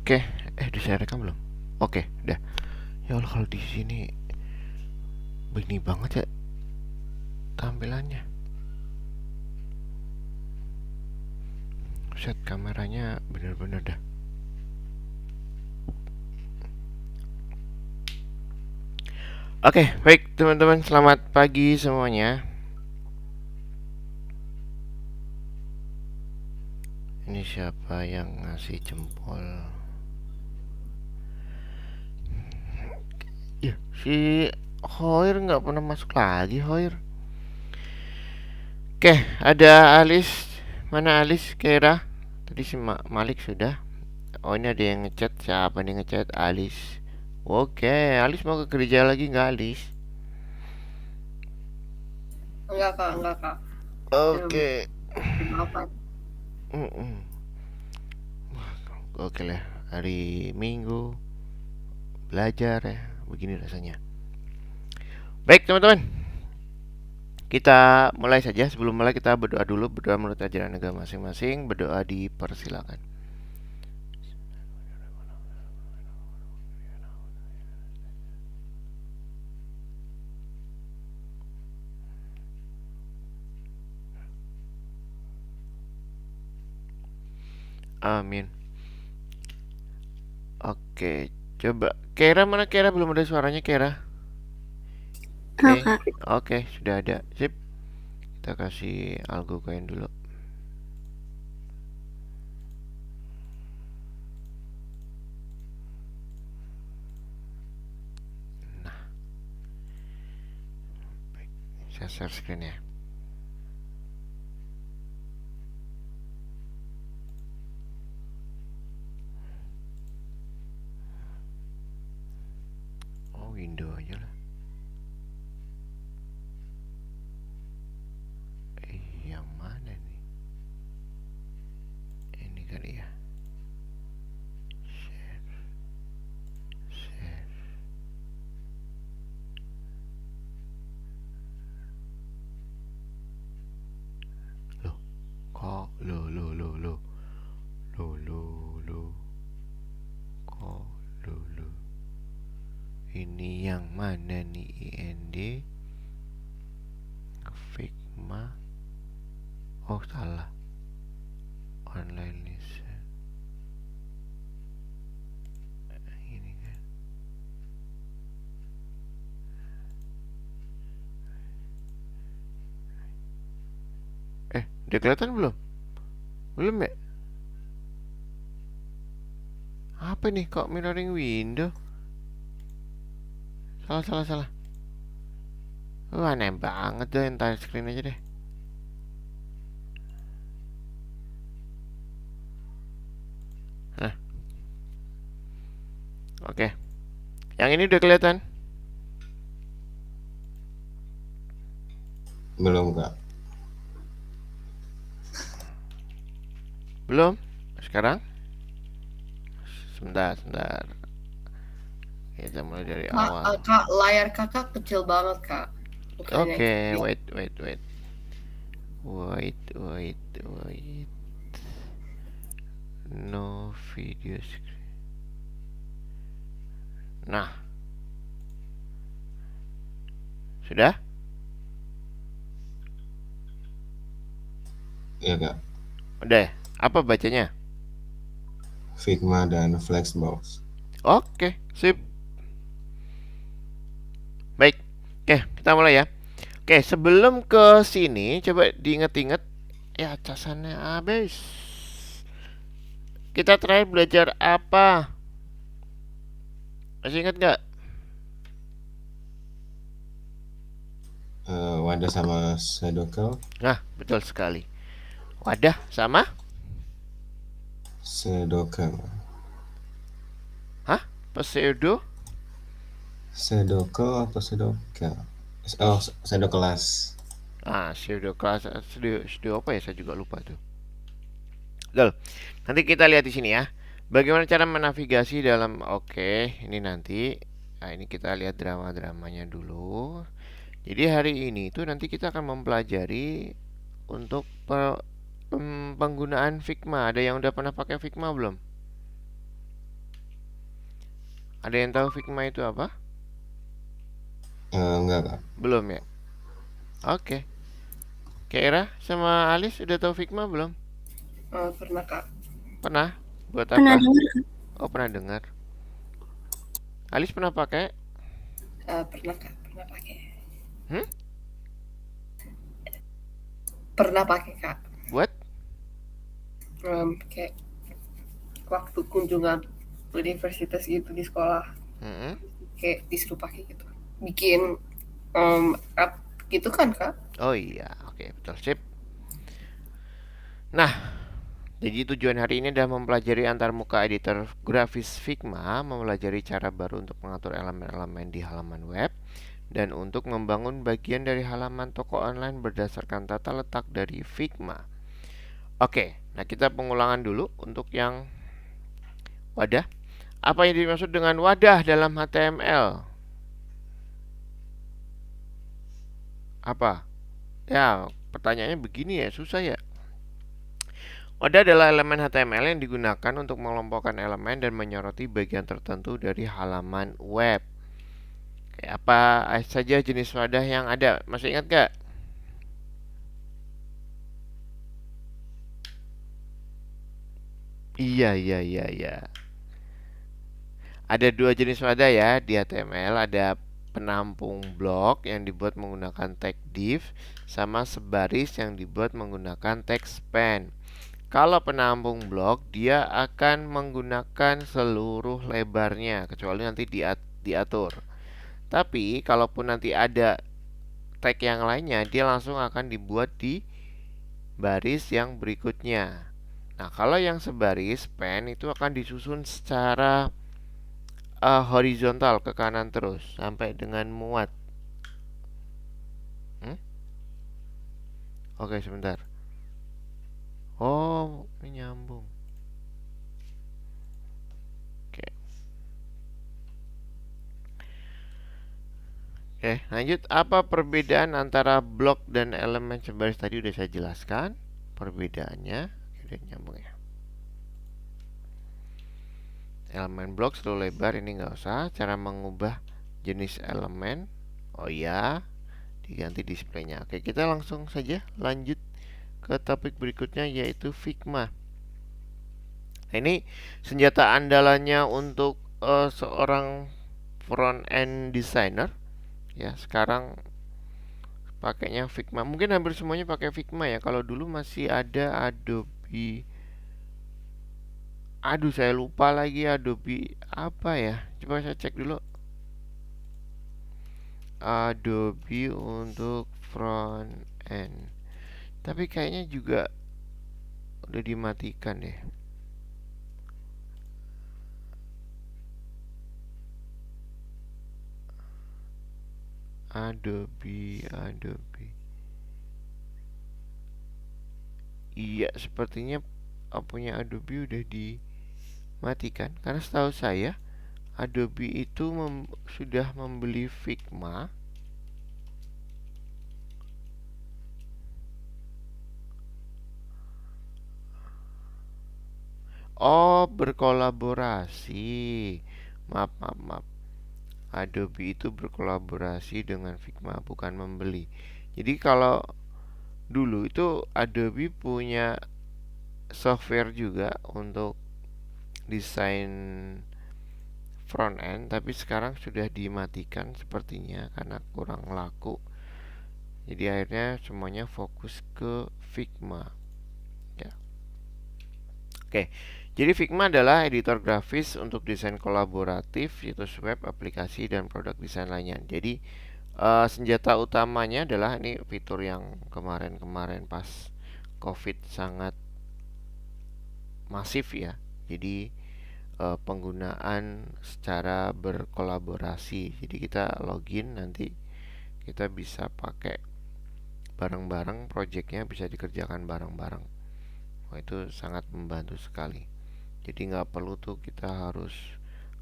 Oke, di saya rekam belum? Oke, udah. Ya Allah, kalau di sini begini banget ya tampilannya. Set kameranya bener-bener dah. Oke, baik teman-teman, selamat pagi semuanya. Ini siapa yang ngasih jempol? Ya, si Hoir nggak pernah masuk lagi, Hoir. Oke, ada Alis. Mana Alis, Kira? Tadi si Malik sudah. Oh, ini ada yang ngechat. Siapa nih ngechat? Alis. Oke, Alis mau ke gereja lagi nggak, Alis? Enggak kak. Belum, Oke. belum apa. Mm-mm. Oke lah, hari Minggu belajar ya, begini rasanya. Baik teman-teman, kita mulai saja. Sebelum mulai kita berdoa dulu, berdoa menurut ajaran agama masing-masing. Berdoa dipersilakan. Amin. Oke, coba Kera mana Kera, belum ada suaranya Kera. Halo Oke, kak. oke sudah ada. Sip, kita kasih algo koin dulu. Nah, baik. Saya share screen ya. Oh, window aja lah. Yang mana nih? Ini kali ya. Share, share. Loh, kok lo kok lo. Ini yang mana nih, IND Figma? Oh, salah. Online lesson. Ini kan. Udah kelihatan belum? Belum ya? Apa nih kok mirroring window? Salah. Aneh banget deh, entire screen aja deh. Nah, oke. Yang ini udah kelihatan? Belum kak. Belum? Sekarang? Sebentar. Kita mulai dari Kak, awal. kak, layar kakak kecil banget kak. Bukan yang Oke, gede. wait. Wait. No video screen. Nah, sudah? Iya kak. Udah. Apa bacanya? Figma dan Flexbox. Oke, sip. Baik. Oke, kita mulai ya. Oke, sebelum ke sini coba diinget-inget ya, casannya habis. Kita terakhir belajar apa? Masih ingat nggak? Wadah sama Sedokel. Nah, betul sekali. Wadah sama? Sedokel. Hah? Pseudo? Sedokel atau Sedokel? Oh, Sedokelas. Pseudo kelas. Pseudo apa ya? Saya juga lupa tuh. Betul. Nanti kita lihat di sini ya. Bagaimana cara menavigasi dalam, oke, ini nanti. Nah, ini kita lihat drama-dramanya dulu. Jadi hari ini tuh nanti kita akan mempelajari untuk penggunaan Figma. Ada yang udah pernah pakai Figma belum? Ada yang tahu Figma itu apa? Enggak, Kak. Belum ya? Oke. Kira sama Alis udah tahu Figma belum? Pernah Kak. Pernah? Buat Pernah apa? dengar Kak? Oh, pernah dengar. Alis pernah pakai? Pernah Kak, pernah pakai. Hmm? Pernah pakai Kak. Buat? Kayak waktu kunjungan universitas gitu di sekolah, Mm-mm. kayak disuruh pakai gitu. Bikin app gitu kan Kak? Oh iya, oke, betul, sip. Nah, jadi tujuan hari ini adalah mempelajari antarmuka editor grafis Figma, mempelajari cara baru untuk mengatur elemen-elemen di halaman web, dan untuk membangun bagian dari halaman toko online berdasarkan tata letak dari Figma. Oke, nah kita pengulangan dulu untuk yang wadah. Apa yang dimaksud dengan wadah dalam HTML? Apa? Ya, pertanyaannya begini ya, susah ya. Wadah adalah elemen HTML yang digunakan untuk mengelompokkan elemen dan menyoroti bagian tertentu dari halaman web. Kayak apa saja jenis wadah yang ada? Masih ingat gak? Iya. Ada dua jenis wadah ya di HTML. Ada penampung blok yang dibuat menggunakan tag div, sama sebaris yang dibuat menggunakan tag span. Kalau penampung blok, dia akan menggunakan seluruh lebarnya, kecuali nanti diatur. Tapi, kalaupun nanti ada tag yang lainnya, dia langsung akan dibuat di baris yang berikutnya. Nah, kalau yang sebaris span itu akan disusun secara horizontal ke kanan terus sampai dengan muat. Hmm? Oke, sebentar. Oh, ini nyambung. Oke. Oke, lanjut. Apa perbedaan antara blok dan elemen sebaris tadi udah saya jelaskan perbedaannya. Udah nyambung ya. Elemen blok selalu lebar, ini nggak usah. Cara mengubah jenis elemen, oh iya, diganti displaynya. Oke, kita langsung saja lanjut ke topik berikutnya, yaitu Figma. Nah, ini senjata andalannya untuk seorang front end designer. Ya, sekarang pakainya Figma. Mungkin hampir semuanya pakai Figma ya. Kalau dulu masih ada Adobe. Aduh, saya lupa lagi Adobe apa ya. Coba saya cek dulu. Adobe untuk front end. Tapi kayaknya juga udah dimatikan deh. Adobe. Iya, sepertinya punya Adobe udah dimatikan. Karena setahu saya Adobe itu sudah membeli Figma. Oh, berkolaborasi. Maaf. Adobe itu berkolaborasi dengan Figma, bukan membeli. Jadi kalau dulu itu Adobe punya software juga untuk desain front end, tapi sekarang sudah dimatikan sepertinya karena kurang laku. Jadi akhirnya semuanya fokus ke Figma. Ya. Oke. Jadi Figma adalah editor grafis untuk desain kolaboratif, situs web, aplikasi, dan produk desain lainnya. Jadi senjata utamanya adalah ini fitur yang kemarin-kemarin pas COVID sangat masif ya. Jadi penggunaan secara berkolaborasi. Jadi kita login, nanti kita bisa pakai bareng-bareng, projectnya bisa dikerjakan bareng-bareng. Wah, itu sangat membantu sekali. Jadi nggak perlu tuh kita harus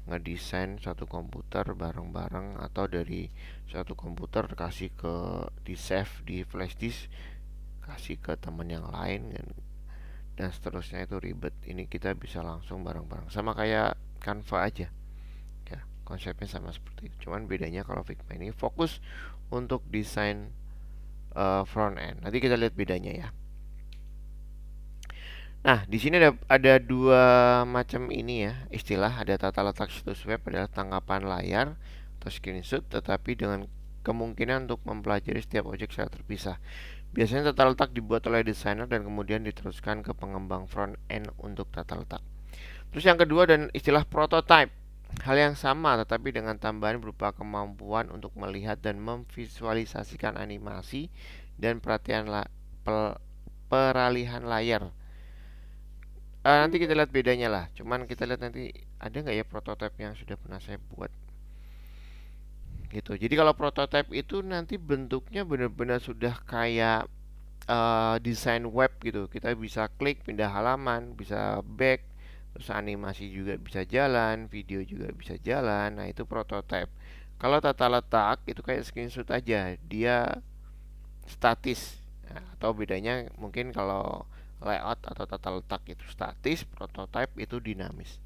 ngedesain satu komputer bareng-bareng, atau dari satu komputer kasih ke di save di flash disk, kasih ke teman yang lain dan seterusnya, itu ribet. Ini kita bisa langsung bareng-bareng, sama kayak Canva aja ya. konsepnya sama seperti itu. Cuman bedanya kalau Figma ini fokus untuk desain front end. Nanti kita lihat bedanya ya. Nah, di sini ada dua macam ini ya istilah. Ada tata letak situs web adalah tangkapan layar atau screenshot, tetapi dengan kemungkinan untuk mempelajari setiap objek secara terpisah. Biasanya tata letak dibuat oleh desainer dan kemudian diteruskan ke pengembang front end untuk tata letak. Terus yang kedua dan istilah prototype. Hal yang sama tetapi dengan tambahan berupa kemampuan untuk melihat dan memvisualisasikan animasi dan peralihan layar. Nanti kita lihat bedanya lah. Cuman kita lihat nanti ada nggak ya prototipe yang sudah pernah saya buat. Gitu. Jadi kalau prototipe itu nanti bentuknya benar-benar sudah kayak desain web gitu. Kita bisa klik pindah halaman, bisa back, terus animasi juga bisa jalan, video juga bisa jalan. Nah, itu prototipe. Kalau tata letak itu kayak screenshot aja, dia statis. Nah, atau bedanya mungkin kalau layout atau tata letak itu statis, prototype itu dinamis.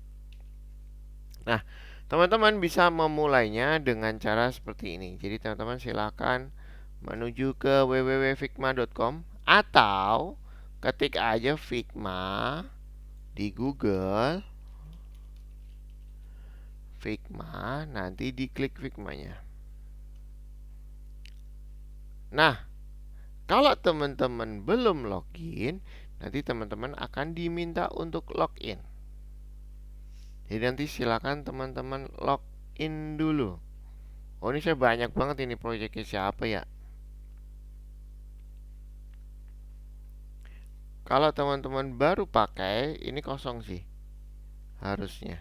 Nah, teman-teman bisa memulainya dengan cara seperti ini. Jadi teman-teman silakan menuju ke www.figma.com atau ketik aja Figma di Google. Figma, nanti diklik Figmanya. Nah, kalau teman-teman belum login, nanti teman-teman akan diminta untuk login. Jadi nanti silakan teman-teman login dulu. Oh, ini saya banyak banget ini proyeknya siapa ya? Kalau teman-teman baru pakai, ini kosong sih. Harusnya.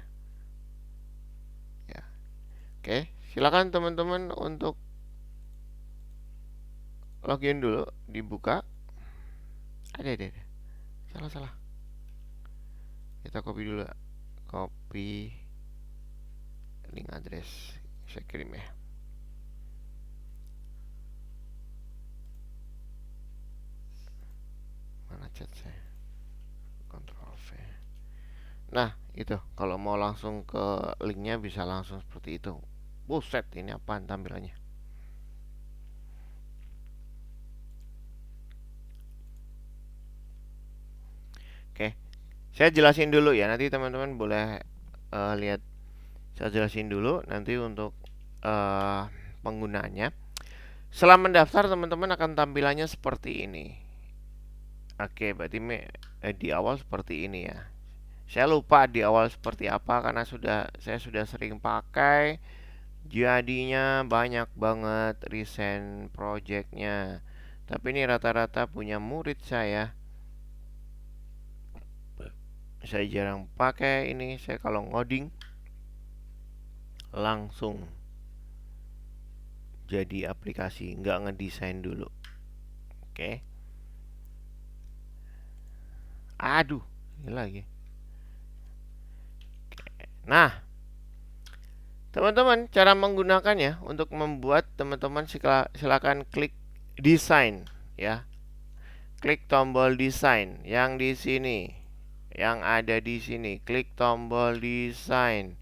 Ya. Oke, silakan teman-teman untuk login dulu, dibuka. Ada. Salah. Kita copy dulu. Copy link address. Saya kirim ya. Mana chat saya? Ctrl V. Nah, itu kalau mau langsung ke linknya bisa langsung seperti itu. Buset, ini apaan tampilannya? Oke, saya jelasin dulu ya. Nanti teman-teman boleh lihat. Saya jelasin dulu nanti untuk penggunaannya. Setelah mendaftar, teman-teman akan tampilannya seperti ini. Oke, berarti di awal seperti ini ya. Saya lupa di awal seperti apa karena saya sudah sering pakai. Jadinya banyak banget recent projectnya. Tapi ini rata-rata punya murid saya. Saya jarang pakai ini. Saya kalau ngoding langsung jadi aplikasi, nggak ngedesain dulu. Oke. Aduh, ini lagi. Nah, teman-teman, cara menggunakannya untuk membuat teman-teman silakan klik desain ya. Klik tombol desain yang di sini. Yang ada di sini, klik tombol desain.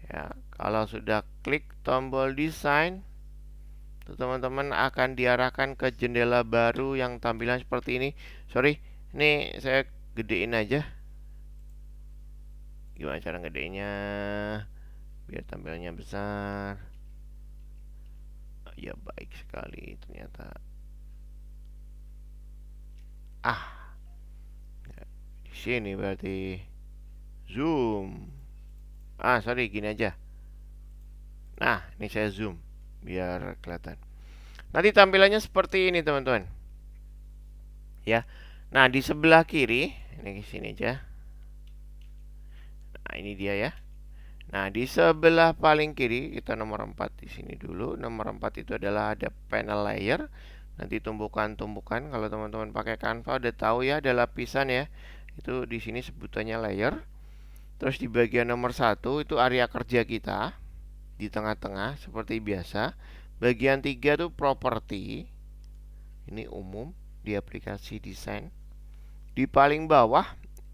Ya, kalau sudah klik tombol desain, teman-teman akan diarahkan ke jendela baru yang tampilan seperti ini. Sorry, ini saya gedein aja. Gimana cara gedenya biar tampilannya besar? Ya, baik sekali ternyata. Di sini berarti zoom. Sorry, gini aja. Nah, ini saya zoom biar kelihatan. Nanti tampilannya seperti ini, teman-teman. Ya. Nah, di sebelah kiri, ini sini aja. Nah, ini dia ya. Nah, di sebelah paling kiri kita nomor 4 di sini dulu. Nomor 4 itu adalah ada panel layer. Nanti tumbukan-tumbukan. Kalau teman-teman pakai Canva udah tahu ya, ada lapisan ya. Itu di sini sebutannya layer. Terus di bagian nomor 1 itu area kerja kita. Di tengah-tengah seperti biasa. Bagian 3 itu properti. Ini umum di aplikasi desain. Di paling bawah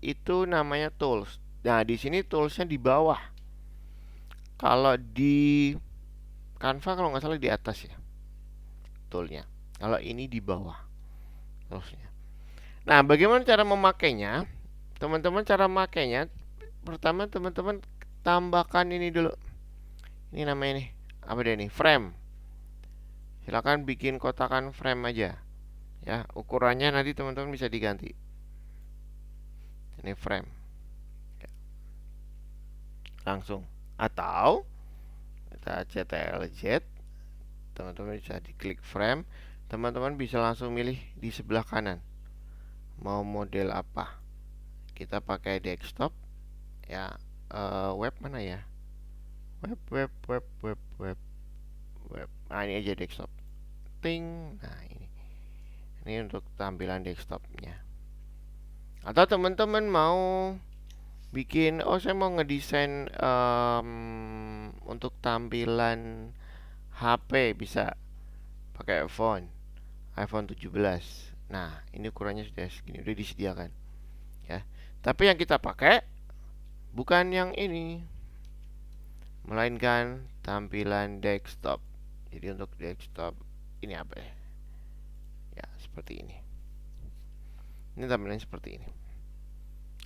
itu namanya tools. Nah, di sini toolsnya di bawah. Kalau di Canva kalau nggak salah di atas ya toolnya. Kalau ini di bawah toolsnya. Nah, bagaimana cara memakainya? Teman-teman cara memakainya pertama teman-teman tambahkan ini dulu. Ini namanya nih apa deh nih? Frame. Silakan bikin kotakan frame aja. Ya, ukurannya nanti teman-teman bisa diganti. Ini frame. Ya, langsung. Atau kita CTRL-Z, teman-teman bisa diklik frame. Teman-teman bisa langsung milih di sebelah kanan. Mau model apa? Kita pakai desktop. Ya, web mana ya? Web. Nah, ini aja desktop. Ting. Nah, ini. Ini untuk tampilan desktopnya. Atau teman-teman mau bikin, oh saya mau ngedesain untuk tampilan HP bisa pakai iPhone 17. Nah, ini ukurannya sudah segini, udah disediakan. Ya. Tapi yang kita pakai bukan yang ini, melainkan tampilan desktop. Jadi untuk desktop ini apa ya? Ya, seperti ini. Ini tampilannya seperti ini.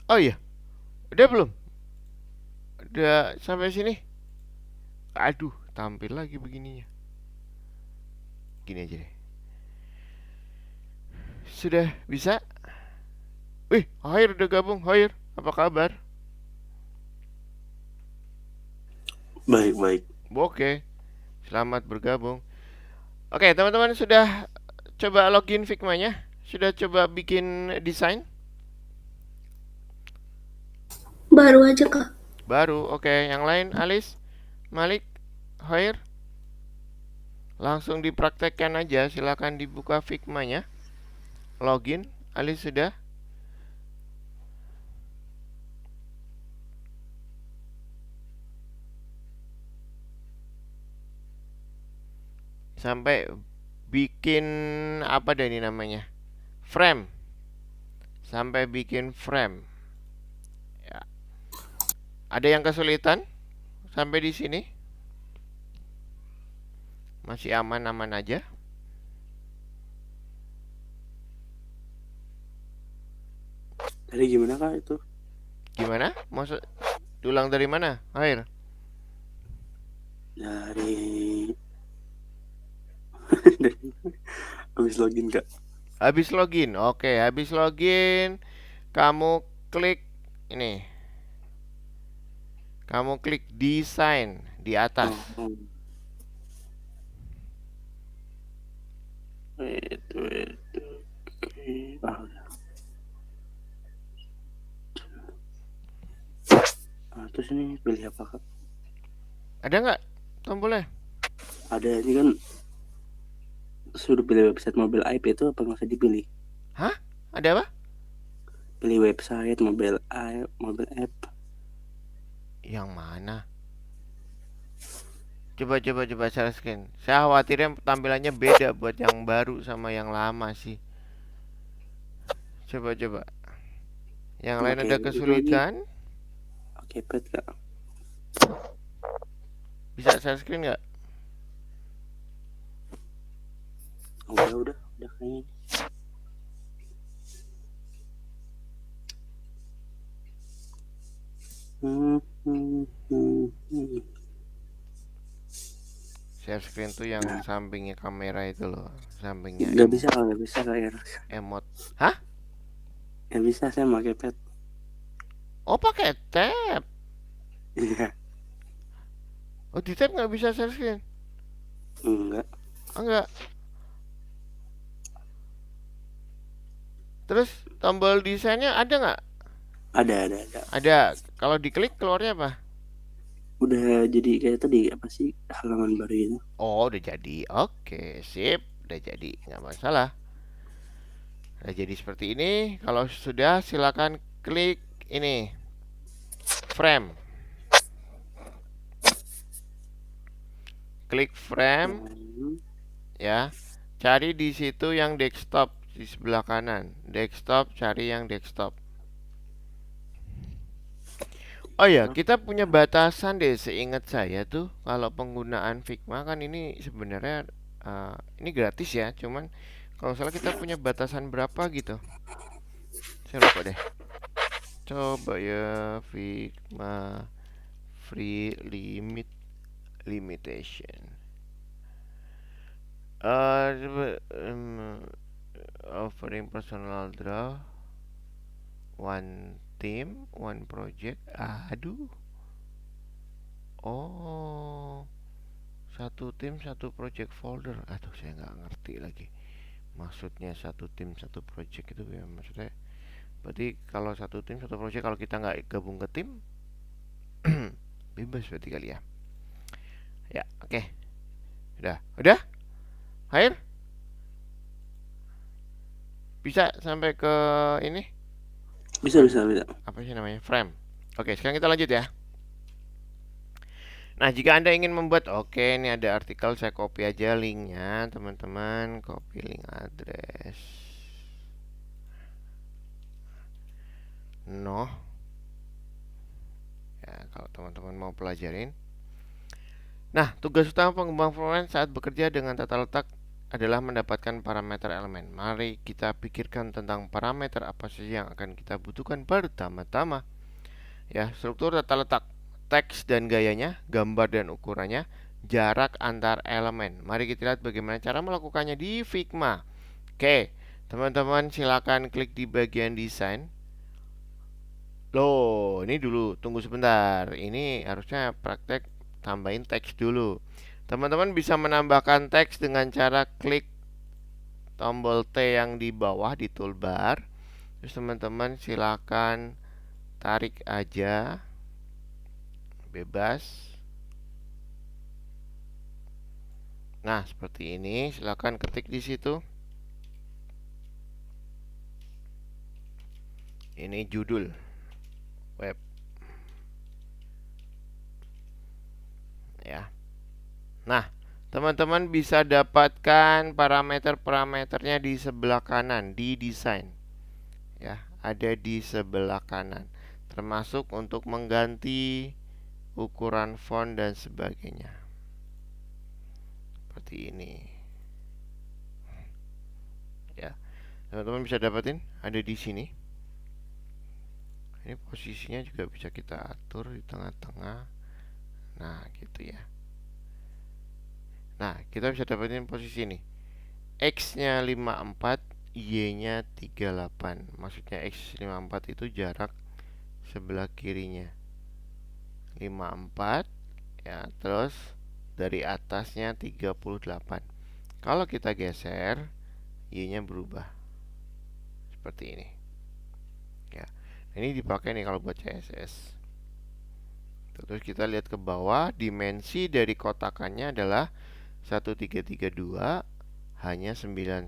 Oh iya, udah belum? Udah sampai sini? Aduh, tampil lagi begininya. Gini aja deh. Sudah bisa? Wih, Hoir udah gabung. Hoir, apa kabar? Baik. Oke, selamat bergabung. Oke, teman-teman sudah coba login Figma-nya? Sudah coba bikin desain? Baru aja, Kak. Baru, oke. Yang lain, Alis, Malik, Hoir? Langsung dipraktekkan aja, silakan dibuka Figma-nya. Login, Alis sudah? Sampai bikin apa deh ini namanya? Frame. Sampai bikin frame. Ya. Ada yang kesulitan sampai di sini? Masih aman-aman aja? Tadi gimana Kak itu? Gimana? Maksud ulang dari mana? Air. Dari habis login Kak. Habis login. Oke, habis login kamu klik ini. Kamu klik desain di atas. Oh. Wait. Oke. Udah. Terus ini pilih apa Kak? Ada nggak tombolnya? Ada ini kan suruh pilih website mobile app itu apa nggak usah dipilih? Hah? Ada apa? Pilih website mobile app. Yang mana? Coba share screen. Saya khawatirnya tampilannya beda buat yang baru sama yang lama sih. Coba. Yang lain Oke, ada kesulitan? Oke, pet Kak. Bisa share screen nggak? Udah kayaknya. Share screen tuh yang sampingnya kamera itu loh, sampingnya. Nggak bisa Kak. Emot. Hah? Nggak bisa saya pakai pet. Oh, pakai tab. Iya. Oh, di tab nggak bisa share screen? Enggak. Enggak. Terus tombol desainnya ada nggak? Ada. Ada. Kalau diklik keluarnya apa? Udah jadi kayak tadi apa sih halaman baru itu? Oh, udah jadi. Oke, sip. Udah jadi, nggak masalah. Udah jadi seperti ini. Kalau sudah, silakan klik ini frame. Klik frame, ya. Cari di situ yang desktop di sebelah kanan. Desktop, cari yang desktop. Oh ya, kita punya batasan deh seingat saya tuh kalau penggunaan Figma kan ini sebenarnya ini gratis ya, cuman kalau salah kita punya batasan berapa gitu. Saya lupa deh. Coba ya Figma free limitation. Offering personal draw, one team, one project. Aduh. Oh, satu tim satu project folder. Aduh, saya nggak ngerti lagi. Maksudnya satu tim satu project itu ya maksudnya. Berarti kalau satu tim satu project kalau kita nggak gabung ke tim, bebas berarti kali ya. Ya, oke. Udah. Akhir. Bisa sampai ke ini Bisa. apa sih namanya frame. Oke, sekarang kita lanjut ya. Nah, jika Anda ingin membuat, oke, ini ada artikel, saya copy aja linknya, teman-teman, copy link address. No. Ya, kalau teman-teman mau pelajarin. Nah, tugas utama pengembang frontend saat bekerja dengan tata letak adalah mendapatkan parameter elemen. Mari kita pikirkan tentang parameter apa saja yang akan kita butuhkan pertama-tama. Ya, struktur tata letak, teks dan gayanya, gambar dan ukurannya, jarak antar elemen. Mari kita lihat bagaimana cara melakukannya di Figma. Oke, teman-teman silakan klik di bagian desain. Loh, ini dulu, tunggu sebentar. Ini harusnya praktek tambahin teks dulu. Teman-teman bisa menambahkan teks dengan cara klik tombol T yang di bawah di toolbar. Terus teman-teman silakan tarik aja bebas. Nah, seperti ini. Silakan ketik di situ. Ini judul web. Ya. Nah, teman-teman bisa dapatkan parameter-parameternya di sebelah kanan di desain. Ya, ada di sebelah kanan. Termasuk untuk mengganti ukuran font dan sebagainya. Seperti ini. Ya. Teman-teman bisa dapatin ada di sini. Ini posisinya juga bisa kita atur di tengah-tengah. Nah, gitu ya. Nah, kita bisa dapetin posisi ini. X-nya 54, Y-nya 38. Maksudnya X54 itu jarak sebelah kirinya 54 ya, terus dari atasnya 38. Kalau kita geser, Y-nya berubah seperti ini. Ya. Ini dipakai nih kalau buat CSS. Terus kita lihat ke bawah, dimensi dari kotakannya adalah 1332 hanya 91.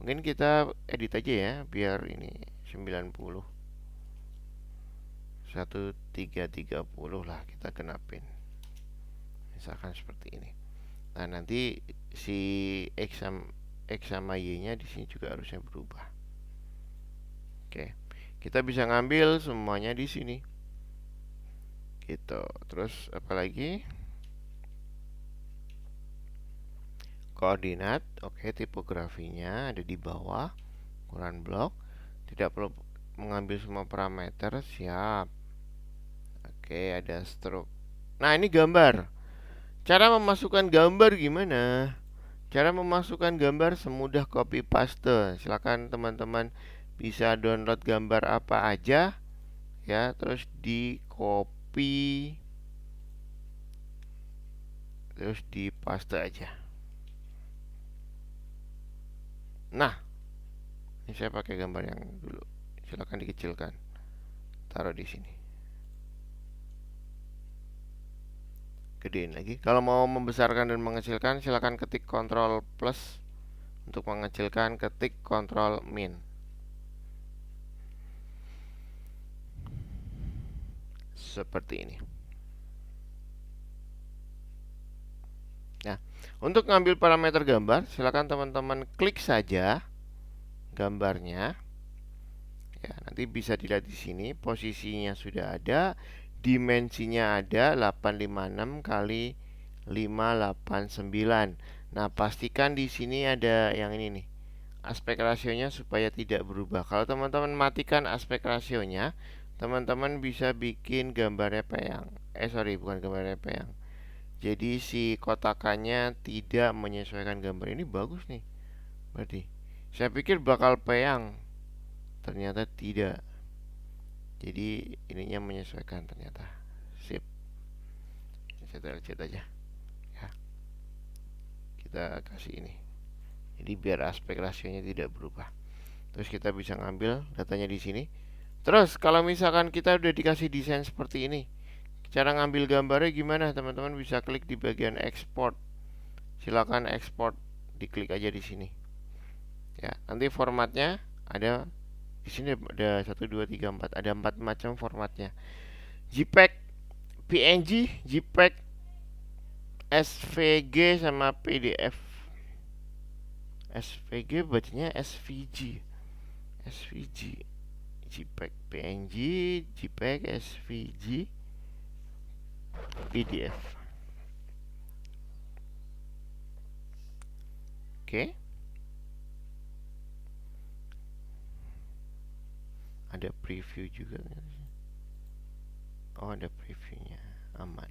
Mungkin kita edit aja ya biar ini 90. 1330 lah kita genapin. Misalkan seperti ini. Nah, nanti si X sama Y-nya di sini juga harusnya berubah. Oke. Kita bisa ngambil semuanya di sini. Gitu. Terus apalagi? Koordinat, oke, tipografinya ada di bawah. Ukuran blok, tidak perlu mengambil semua parameter, siap. Oke, ada stroke. Nah, ini gambar. Cara memasukkan gambar gimana? Cara memasukkan gambar semudah copy paste. Silakan teman-teman bisa download gambar apa aja ya, terus di copy, terus di paste aja. Nah, ini saya pakai gambar yang dulu. Silakan dikecilkan. Taruh di sini. Gedein lagi. Kalau mau membesarkan dan mengecilkan, silakan ketik Ctrl plus. Untuk mengecilkan, ketik Ctrl min. Seperti ini. Nah, untuk ngambil parameter gambar, silakan teman-teman klik saja gambarnya. Ya, nanti nanti bisa dilihat di sini, posisinya sudah ada, dimensinya ada 856 kali 589. Nah, pastikan di sini ada yang ini nih, aspek rasionya supaya tidak berubah. Kalau teman-teman matikan aspek rasionya, teman-teman bisa bikin gambarnya peyang. Sorry, bukan gambarnya peyang. Jadi si kotakannya tidak menyesuaikan gambar. Ini bagus nih. Berarti saya pikir bakal peyang, ternyata tidak. Jadi ininya menyesuaikan ternyata. Sip. Saya lihat aja. Ya. Kita kasih ini. Jadi biar aspek rasionya tidak berubah. Terus kita bisa ngambil datanya di sini. Terus kalau misalkan kita udah dikasih desain seperti ini, cara ngambil gambarnya gimana? Teman-teman bisa klik di bagian export. Silakan export, diklik aja di sini. Ya, nanti formatnya ada di sini, ada 1 2 3 4, ada 4 macam formatnya. JPEG, PNG, JPEG, SVG sama PDF. SVG bacanya SVG. SVG, JPEG, PNG, JPEG, SVG, PDF. Oke. Ada preview juga. Oh, ada previewnya. Aman.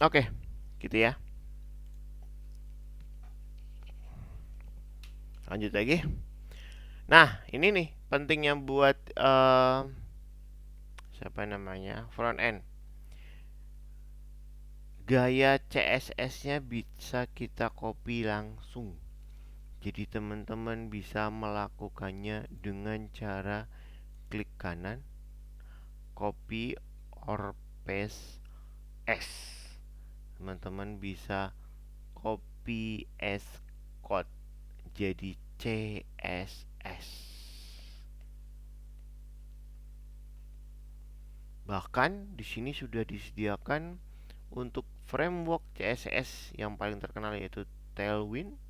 Oke, gitu ya. Lanjut lagi. Nah, ini nih pentingnya buat siapa namanya, front end. Gaya CSS-nya bisa kita copy langsung. Jadi teman-teman bisa melakukannya dengan cara klik kanan, copy or paste S. Teman-teman bisa copy as code jadi CSS. Bahkan di sini sudah disediakan untuk framework CSS yang paling terkenal, yaitu Tailwind,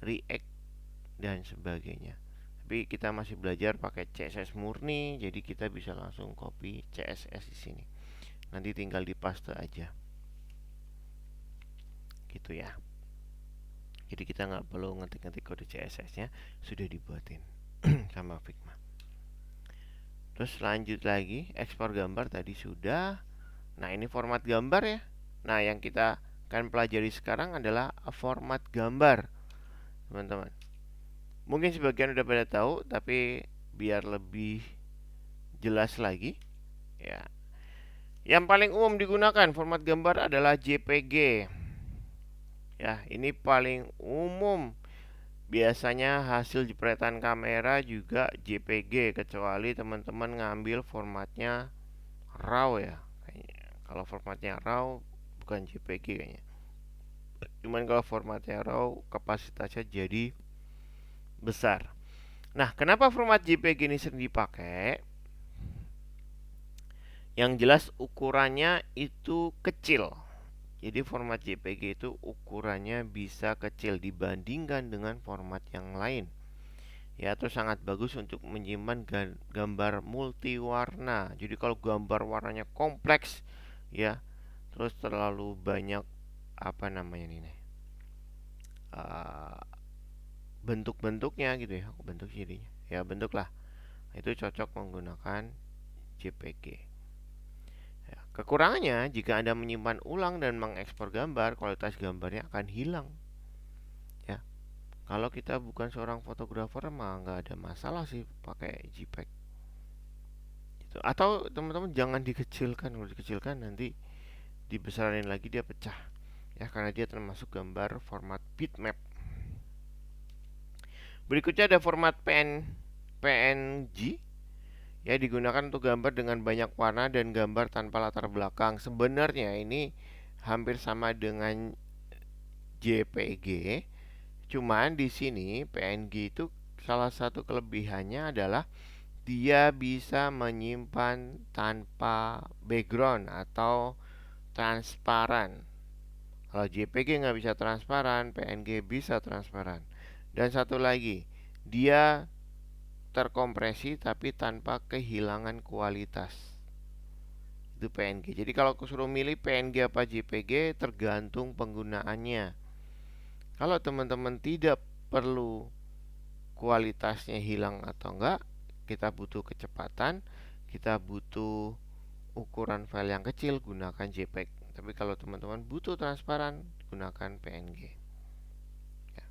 React, dan sebagainya. Tapi kita masih belajar pakai CSS murni, jadi kita bisa langsung copy CSS di sini. Nanti tinggal dipaste aja. Gitu ya. Jadi kita nggak perlu ngetik-ngetik kode CSS-nya, sudah dibuatin sama Figma. Terus lanjut lagi, ekspor gambar tadi sudah. Nah, ini format gambar ya. Nah, yang kita akan pelajari sekarang adalah format gambar, teman-teman. Mungkin sebagian udah pada tahu, tapi biar lebih jelas lagi ya. Yang paling umum digunakan format gambar adalah JPG. Ya, ini paling umum. Biasanya hasil jepretan kamera juga JPG, kecuali teman-teman ngambil formatnya RAW ya. Kayaknya. Kalau formatnya RAW bukan JPG kayaknya. Cuman kalau formatnya RAW kapasitasnya jadi besar. Nah, kenapa format JPG ini sering dipakai? Yang jelas ukurannya itu kecil. Jadi format JPG itu ukurannya bisa kecil dibandingkan dengan format yang lain. Ya, terus sangat bagus untuk menyimpan gambar multiwarna. Jadi kalau gambar warnanya kompleks ya, terus terlalu banyak apa namanya ini nih, bentuk-bentuknya gitu ya, bentuk jadinya. Ya, bentuk lah. Itu cocok menggunakan JPG. Ya, kekurangannya, jika Anda menyimpan ulang dan mengekspor gambar, kualitas gambarnya akan hilang. Ya, kalau kita bukan seorang fotografer mah nggak ada masalah sih pakai JPEG. Gitu. Atau teman-teman jangan dikecilkan, kalau dikecilkan nanti dibesarin lagi dia pecah. Ya, karena dia termasuk gambar format bitmap. Berikutnya ada format PNG. Ya, digunakan untuk gambar dengan banyak warna dan gambar tanpa latar belakang. Sebenarnya ini hampir sama dengan JPG, cuman di sini PNG itu salah satu kelebihannya adalah dia bisa menyimpan tanpa background atau transparan. Kalau JPG nggak bisa transparan, PNG bisa transparan. Dan satu lagi, dia terkompresi tapi tanpa kehilangan kualitas. Itu PNG. Jadi kalau aku suruh milih PNG apa JPG tergantung penggunaannya. Kalau teman-teman tidak perlu kualitasnya hilang atau enggak, kita butuh kecepatan, kita butuh ukuran file yang kecil, gunakan JPEG. Tapi kalau teman-teman butuh transparan, gunakan PNG. Ya.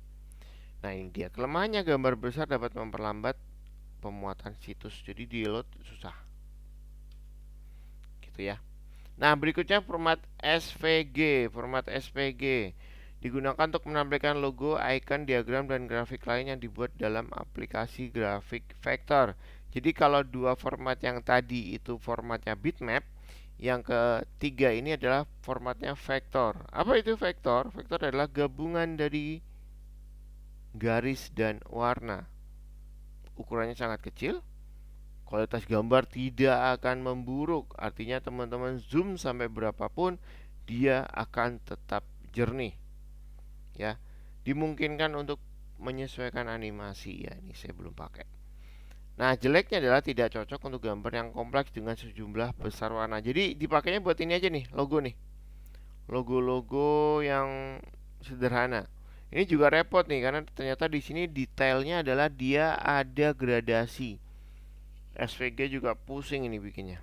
Nah, ini dia kelemahannya, gambar besar dapat memperlambat pemuatan situs, jadi di load susah gitu ya. Nah, berikutnya format SVG. Format SVG digunakan untuk menampilkan logo, icon, diagram, dan grafik lain yang dibuat dalam aplikasi grafik vektor. Jadi kalau dua format yang tadi itu formatnya bitmap, yang ketiga ini adalah formatnya vektor. Apa itu vektor? Vektor adalah gabungan dari garis dan warna. Ukurannya sangat kecil, kualitas gambar tidak akan memburuk. Artinya teman-teman zoom sampai berapapun, dia akan tetap jernih. Ya, dimungkinkan untuk menyesuaikan animasi. Ya, ini saya belum pakai. Nah, jeleknya adalah tidak cocok untuk gambar yang kompleks dengan sejumlah besar warna. Jadi dipakainya buat ini aja nih, logo nih. Logo-logo yang sederhana. Ini juga repot nih karena ternyata di sini detailnya adalah dia ada gradasi. SVG juga pusing ini bikinnya.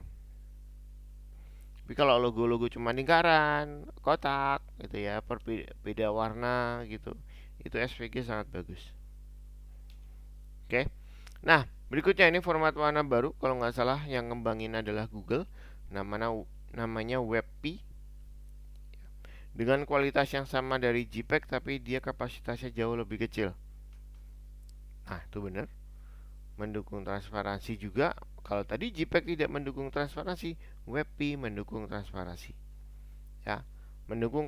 Tapi kalau logo-logo cuma lingkaran, kotak gitu ya, beda warna gitu, itu SVG sangat bagus. Oke. Nah, berikutnya ini format warna baru, kalau nggak salah yang ngembangin adalah Google. Namanya WebP. Dengan kualitas yang sama dari JPEG, tapi dia kapasitasnya jauh lebih kecil. Nah, itu benar. Mendukung transparansi juga. Kalau tadi JPEG tidak mendukung transparansi, WebP mendukung transparansi. Ya, mendukung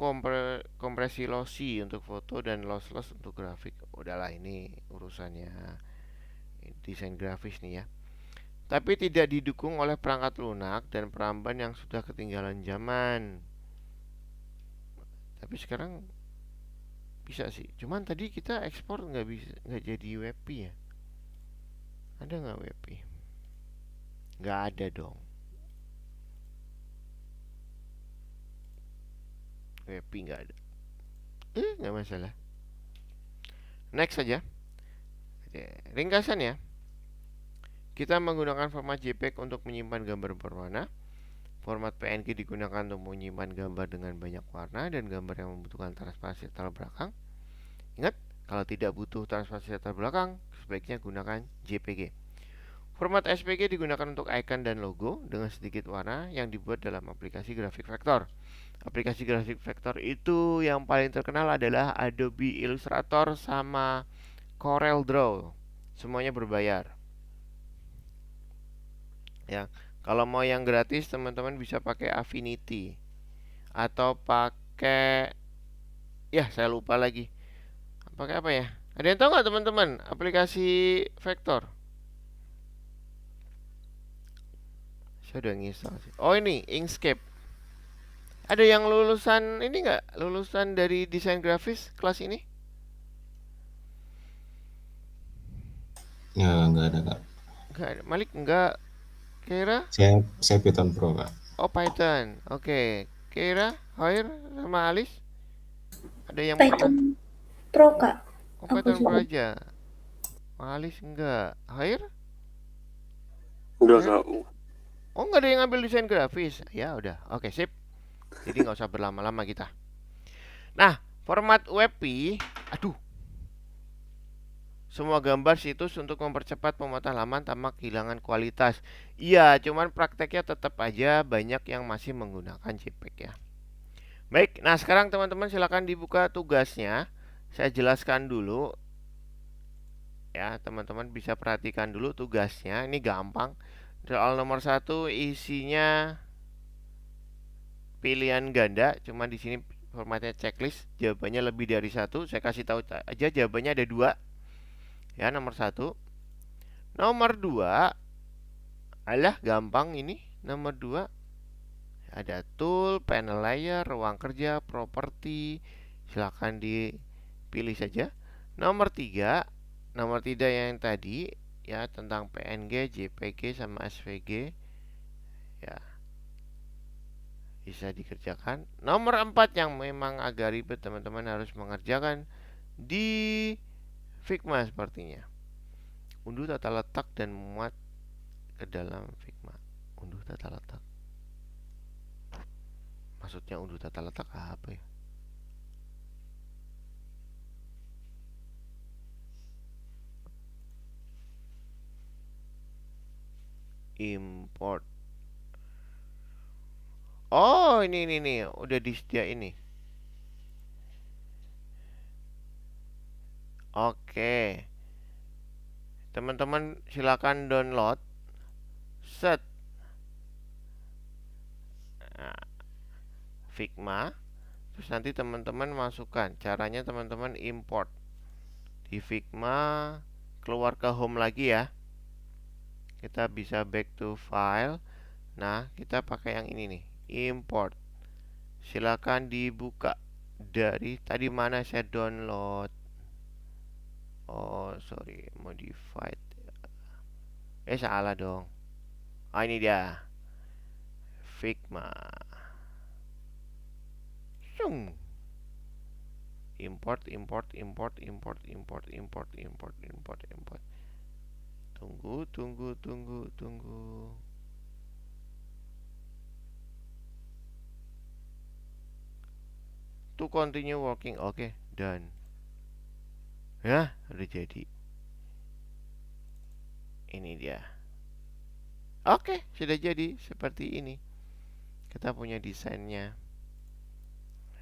kompresi lossy untuk foto dan lossless untuk grafik. Udahlah, ini urusannya desain grafis nih ya. Tapi tidak didukung oleh perangkat lunak dan peramban yang sudah ketinggalan zaman. Tapi sekarang bisa sih. Cuman tadi kita ekspor nggak jadi WebP ya. Ada nggak WebP? Nggak ada dong. WebP nggak ada. Nggak masalah. Next saja. Ringkasan ya. Kita menggunakan format JPEG untuk menyimpan gambar berwarna. Format PNG digunakan untuk menyimpan gambar dengan banyak warna dan gambar yang membutuhkan transparansi latar belakang. Ingat, kalau tidak butuh transparansi latar belakang, sebaiknya gunakan JPG. Format SVG digunakan untuk icon dan logo dengan sedikit warna yang dibuat dalam aplikasi grafik vektor. Aplikasi grafik vektor itu yang paling terkenal adalah Adobe Illustrator sama Corel Draw. Semuanya berbayar. Ya, kalau mau yang gratis teman-teman bisa pakai Affinity atau pakai, ya saya lupa lagi. Pakai apa ya? Ada yang tahu nggak teman-teman aplikasi vektor? Saya udah nginstal sih. Oh, ini Inkscape. Ada yang lulusan ini nggak? Lulusan dari desain grafis kelas ini? Ya, nggak ada, Kak. Nggak ada. Malik nggak? Kira? Saya Python Pro, Kak. Oh, Python. Oke. Kira, Hoir, sama Alis? Ada yang Python Pro, Kak. Oh, Aku Python Pro juga. aja. Alis enggak. Hoir? Udah Hoir? kak. Oh, nggak ada yang ngambil desain grafis. Ya udah. Oke, sip. Jadi nggak usah berlama-lama kita. Nah, format WebP, aduh. Semua gambar situs untuk mempercepat pemuatan laman tanpa kehilangan kualitas. Iya, cuman prakteknya tetap aja banyak yang masih menggunakan JPEG ya. Baik, nah sekarang teman-teman silakan dibuka tugasnya. Saya jelaskan dulu. Ya, teman-teman bisa perhatikan dulu tugasnya. Ini gampang. Soal nomor 1 isinya pilihan ganda. Cuma di sini formatnya checklist. Jawabannya lebih dari 1. Saya kasih tahu aja jawabannya ada 2. Ya, nomor 1. Nomor 2, alah gampang ini. Nomor 2 ada tool, panel layer, ruang kerja, properti. Silahkan dipilih saja. Nomor 3 nomor tidak yang tadi ya, tentang PNG, JPG sama SVG ya, bisa dikerjakan. Nomor 4 yang memang agak ribet, teman-teman harus mengerjakan di Figma sepertinya. Unduh tata letak dan muat ke dalam Figma. Unduh tata letak. Maksudnya unduh tata letak apa ya? Import. Oh, ini nih, udah disediain ini. Oke. Teman-teman silakan download set nah, Figma. Terus nanti teman-teman masukkan. Caranya teman-teman import di Figma, keluar ke home lagi ya. Kita bisa back to file. Nah, kita pakai yang ini nih, import. Silakan dibuka dari tadi mana saya download. Oh, sorry, modified. Salah dong. Ah, ini dia. Figma. Sung. Import, import, import, import, import, import, import, import, import. Tunggu, tunggu, tunggu, tunggu. To continue working. Oke, done. Ya, udah jadi. Ini dia. Oke, sudah jadi seperti ini. Kita punya desainnya.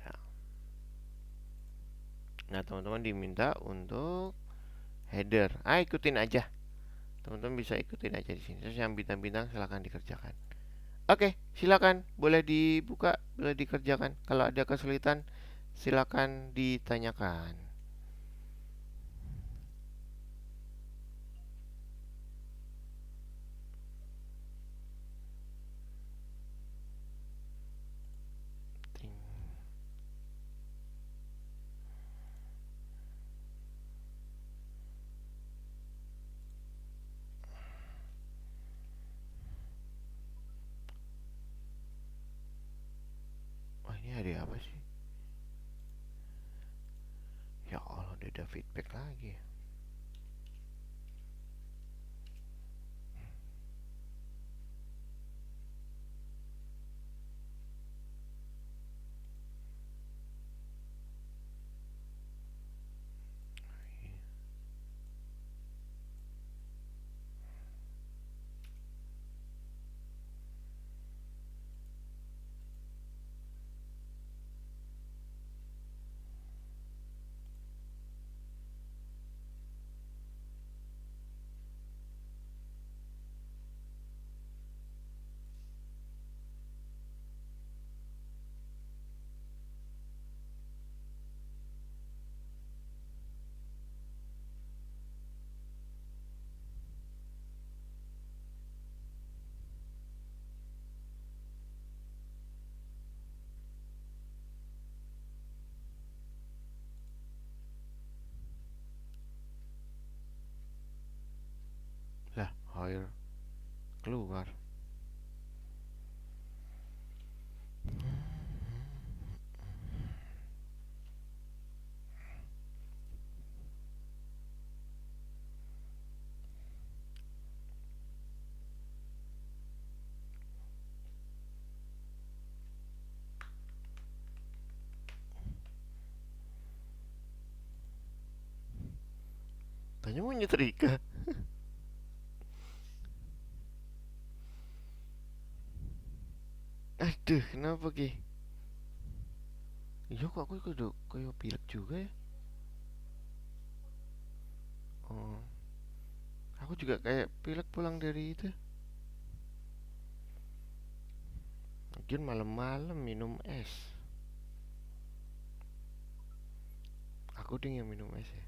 Ya. Nah, teman-teman diminta untuk header. Ikutin aja. Teman-teman bisa ikutin aja di sini. Terus yang bintang-bintang silahkan dikerjakan. Oke, silakan. Boleh dibuka, boleh dikerjakan. Kalau ada kesulitan, silakan ditanyakan. Ting. Wah, ini hari apa sih? Ya Allah, udah ada feedback lagi. Lah, hire keluar. Tanya mau nyetrika. Aduh, kenapa Ki? Iya kok aku kayak pilek juga ya. Oh, aku juga kayak pilek pulang dari itu. Lagian malam-malam minum es. Aku dingin minum es ya.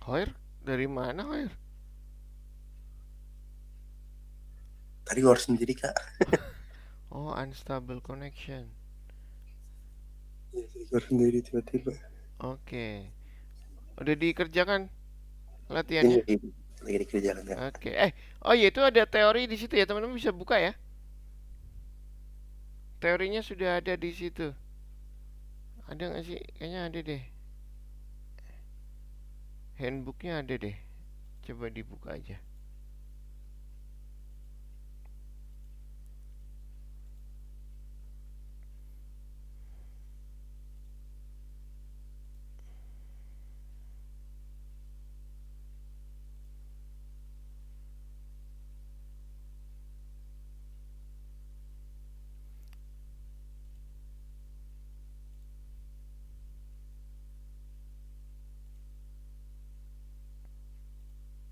Hoir? Dari mana Hoir? Tadi keluar sendiri kak. Oh, unstable connection. Iya, tadi keluar sendiri tiba-tiba. Oke. Udah dikerjakan Ini latihannya? lagi dikerjakan ya. Oke. Oh iya itu ada teori di situ ya, teman-teman bisa buka ya. Teorinya sudah ada di situ. Ada nggak sih? Kayaknya ada deh. Handbooknya ada deh. Coba dibuka aja.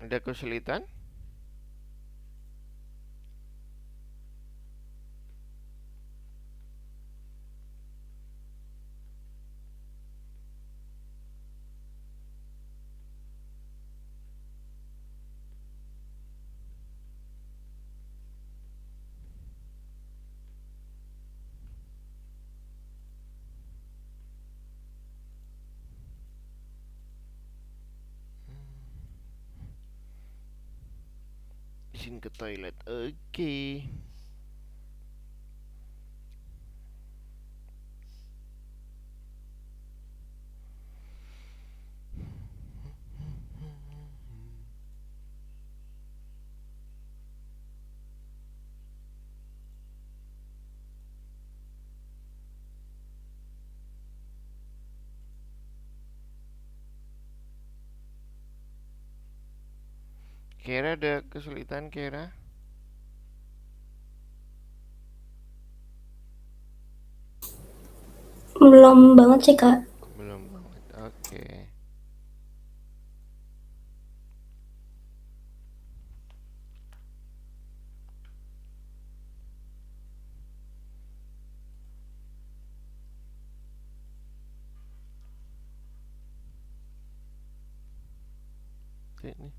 Ada kesulitan? Izin ke toilet. Oke. Kira ada kesulitan Kira? Belum banget sih, Kak. Belum banget. Oke. Oke, nih.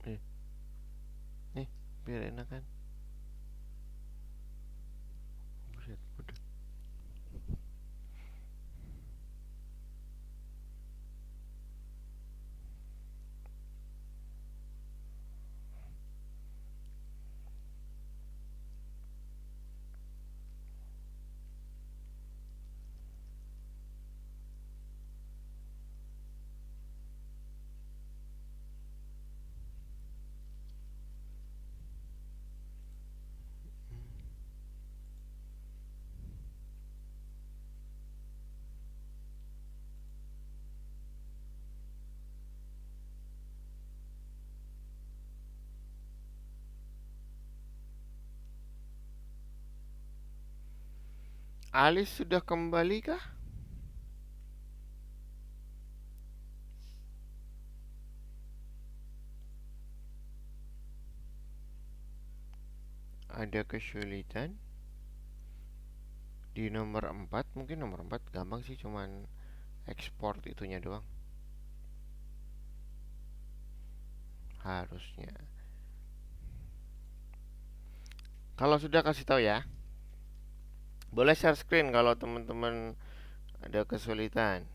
Nih. Nih, biar enak kan. Buset, udah. Alis sudah kembali kah? Ada kesulitan di nomor 4. Mungkin nomor 4 gampang sih, cuman ekspor itunya doang. Harusnya. Kalau sudah kasih tahu ya. Boleh share screen kalau teman-teman ada kesulitan.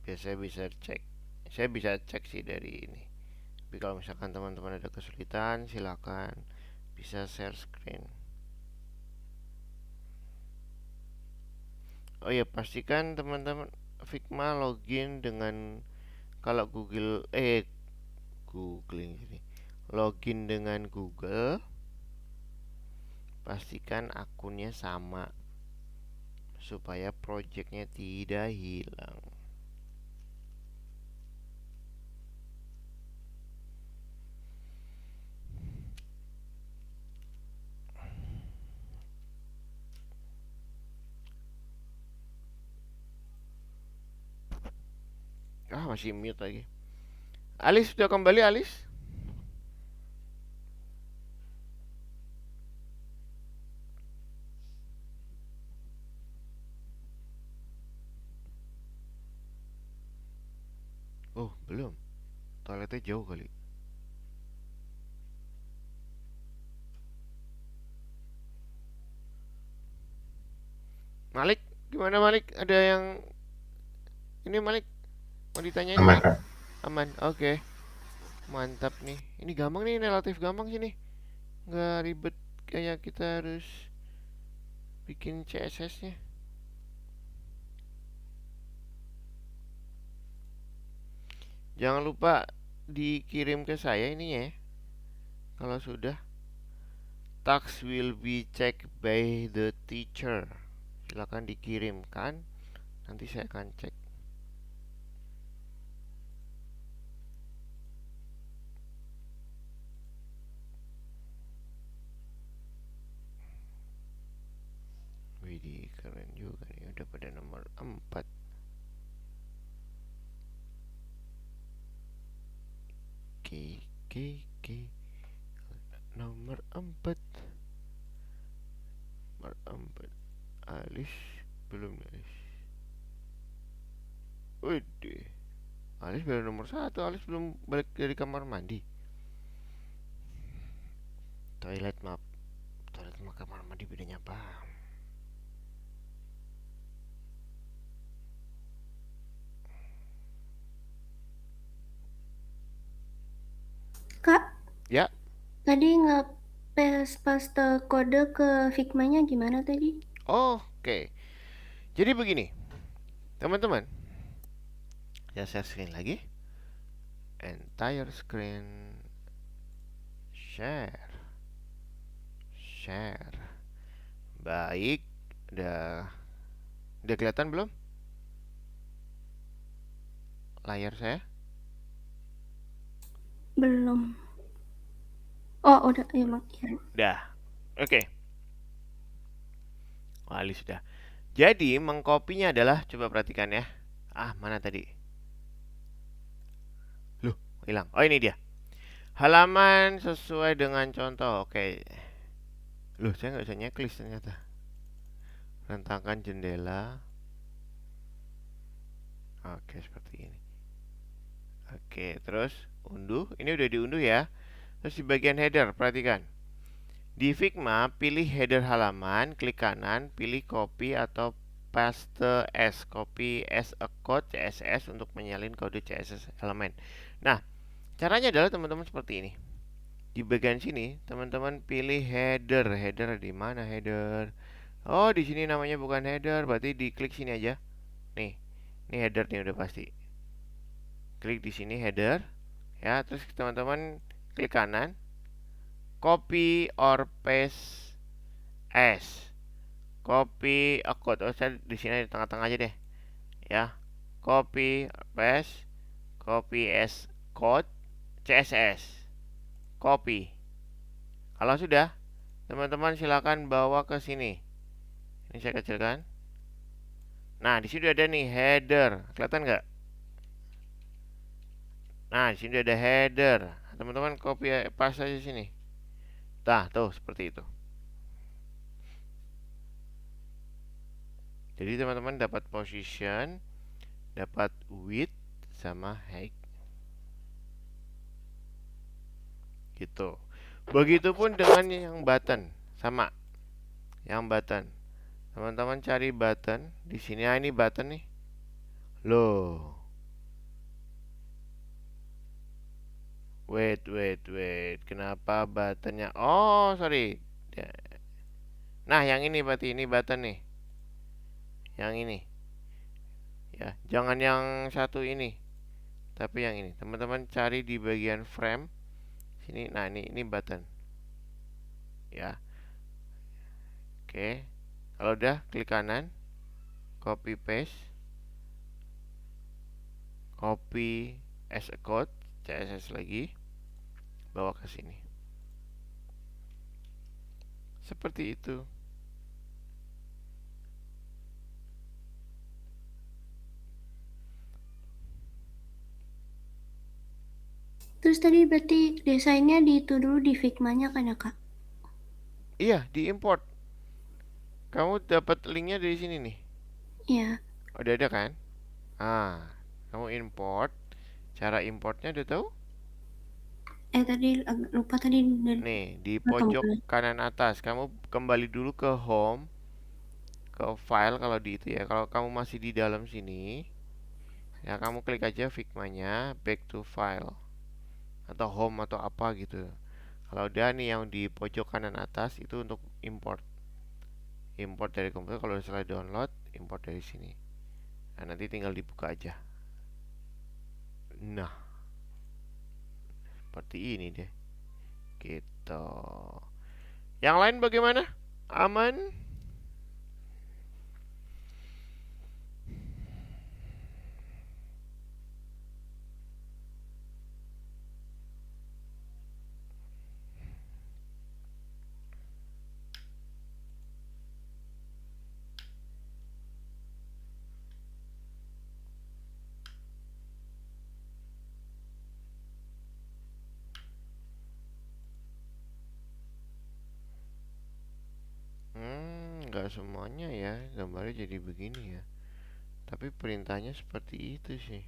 Biasanya bisa cek. Saya bisa cek sih dari ini. Tapi kalau misalkan teman-teman ada kesulitan, silakan bisa share screen. Oh ya, pastikan teman-teman Figma login dengan kalau googling jadi login dengan Google. Pastikan akunnya sama supaya projectnya tidak hilang. Masih mute lagi. Alis sudah kembali Alis? Oh, belum. Toiletnya jauh kali. Malik, gimana Malik? Ada yang ini Malik mau ditanyain Aman, Malik? Kak. Aman. Oke. Mantap nih. Ini gampang nih, relatif gampang sih nih. Nggak ribet kayak kita harus bikin CSS-nya. Jangan lupa dikirim ke saya ini ya. Kalau sudah, task will be checked by the teacher. Silakan dikirimkan. Nanti saya akan cek. Widih, keren juga nih. Udah pada nomor 4. Oke, oke, oke. Nomor 4. Nomor 4. Alis belum Alis. Widih. Alis baru nomor 1. Alis belum balik dari kamar mandi. Toilet map. Toilet sama kamar mandi bedanya apa? Kak, Ya, tadi paste kode ke Figma-nya gimana tadi? oke. Jadi begini, teman-teman. Ya, saya screen lagi. Entire screen. Share. Share. Baik. Udah kelihatan belum layar saya? Belum. Oh, udah, emang. Ya. Udah. Oke. Wali sudah. Jadi mengkopinya adalah, coba perhatikan ya. Mana tadi? Loh, hilang. Oh, ini dia. Halaman sesuai dengan contoh. Oke. Loh, saya nggak bisa nyeklis ternyata. Rentangkan jendela. Oke, seperti ini. Oke, terus unduh. Ini udah diunduh ya. Terus di bagian header, perhatikan. Di Figma, pilih header halaman, klik kanan, pilih copy atau paste as. Copy as a code CSS untuk menyalin kode CSS elemen. Nah, caranya adalah teman-teman seperti ini. Di bagian sini, teman-teman pilih header. Header di mana header? Oh, di sini namanya bukan header, berarti diklik sini aja. Nih, ini header nih udah pasti. Klik di sini header, ya. Terus teman-teman klik kanan, copy or paste as. Copy a code. Oh, saya di sini di tengah-tengah aja deh, ya. Copy paste, copy as code CSS. Copy. Kalau sudah, teman-teman silakan bawa ke sini. Ini saya kecilkan. Nah, di sini ada nih header. Kelihatan nggak? Nah, di sini ada header. Teman-teman copy paste aja sini. Nah, tuh seperti itu. Jadi teman-teman dapat position, dapat width sama height. Gitu. Begitupun dengan yang button, sama. Yang button. Teman-teman cari button di sini. Ini button nih. Loh. Wait. Kenapa buttonnya? Oh, sorry. Nah, yang ini berarti ini button nih. Yang ini. Ya, jangan yang satu ini. Tapi yang ini. Teman-teman cari di bagian frame sini. Nah, ini button. Ya. Oke. Kalau udah klik kanan, copy paste. Copy as a code, CSS lagi. Bawa ke sini. Seperti itu. Terus tadi berarti desainnya itu dulu di Figma-nya kan ya, Kak? Iya, diimport. Kamu dapat linknya dari sini nih. Iya. Udah ada kan? Kamu import. Cara importnya udah tahu? Tadi agak lupa tadi dari Nih, di mana pojok tombolnya. kanan atas. Kamu kembali dulu ke home, ke file kalau di itu ya. Kalau kamu masih di dalam sini, ya kamu klik aja Figma-nya, back to file atau home atau apa gitu. Kalau udah nih yang di pojok kanan atas itu untuk import. Import dari komputer, kalau selesai download, import dari sini. Nah, nanti tinggal dibuka aja. Nah, seperti ini deh. Gitu. Yang lain bagaimana? Aman? Nggak semuanya ya gambarnya jadi begini ya. Tapi perintahnya seperti itu sih.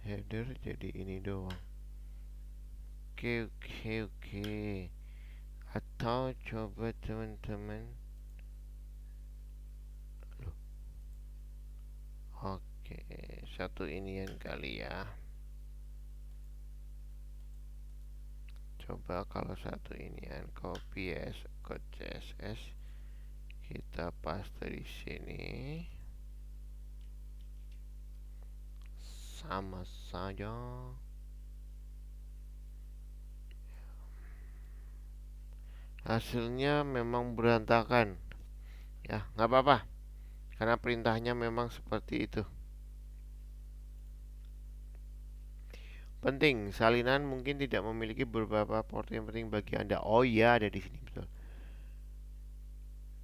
Header jadi ini doang. Oke. Atau coba teman-teman. Loh, oke, satu inian kali ya. Coba kalau satu inian copy as code CSS kita paste di sini. Sama saja. Hasilnya memang berantakan. Ya, nggak apa-apa. Karena perintahnya memang seperti itu. Penting, salinan mungkin tidak memiliki beberapa port yang penting bagi Anda. Oh iya, ada di sini betul.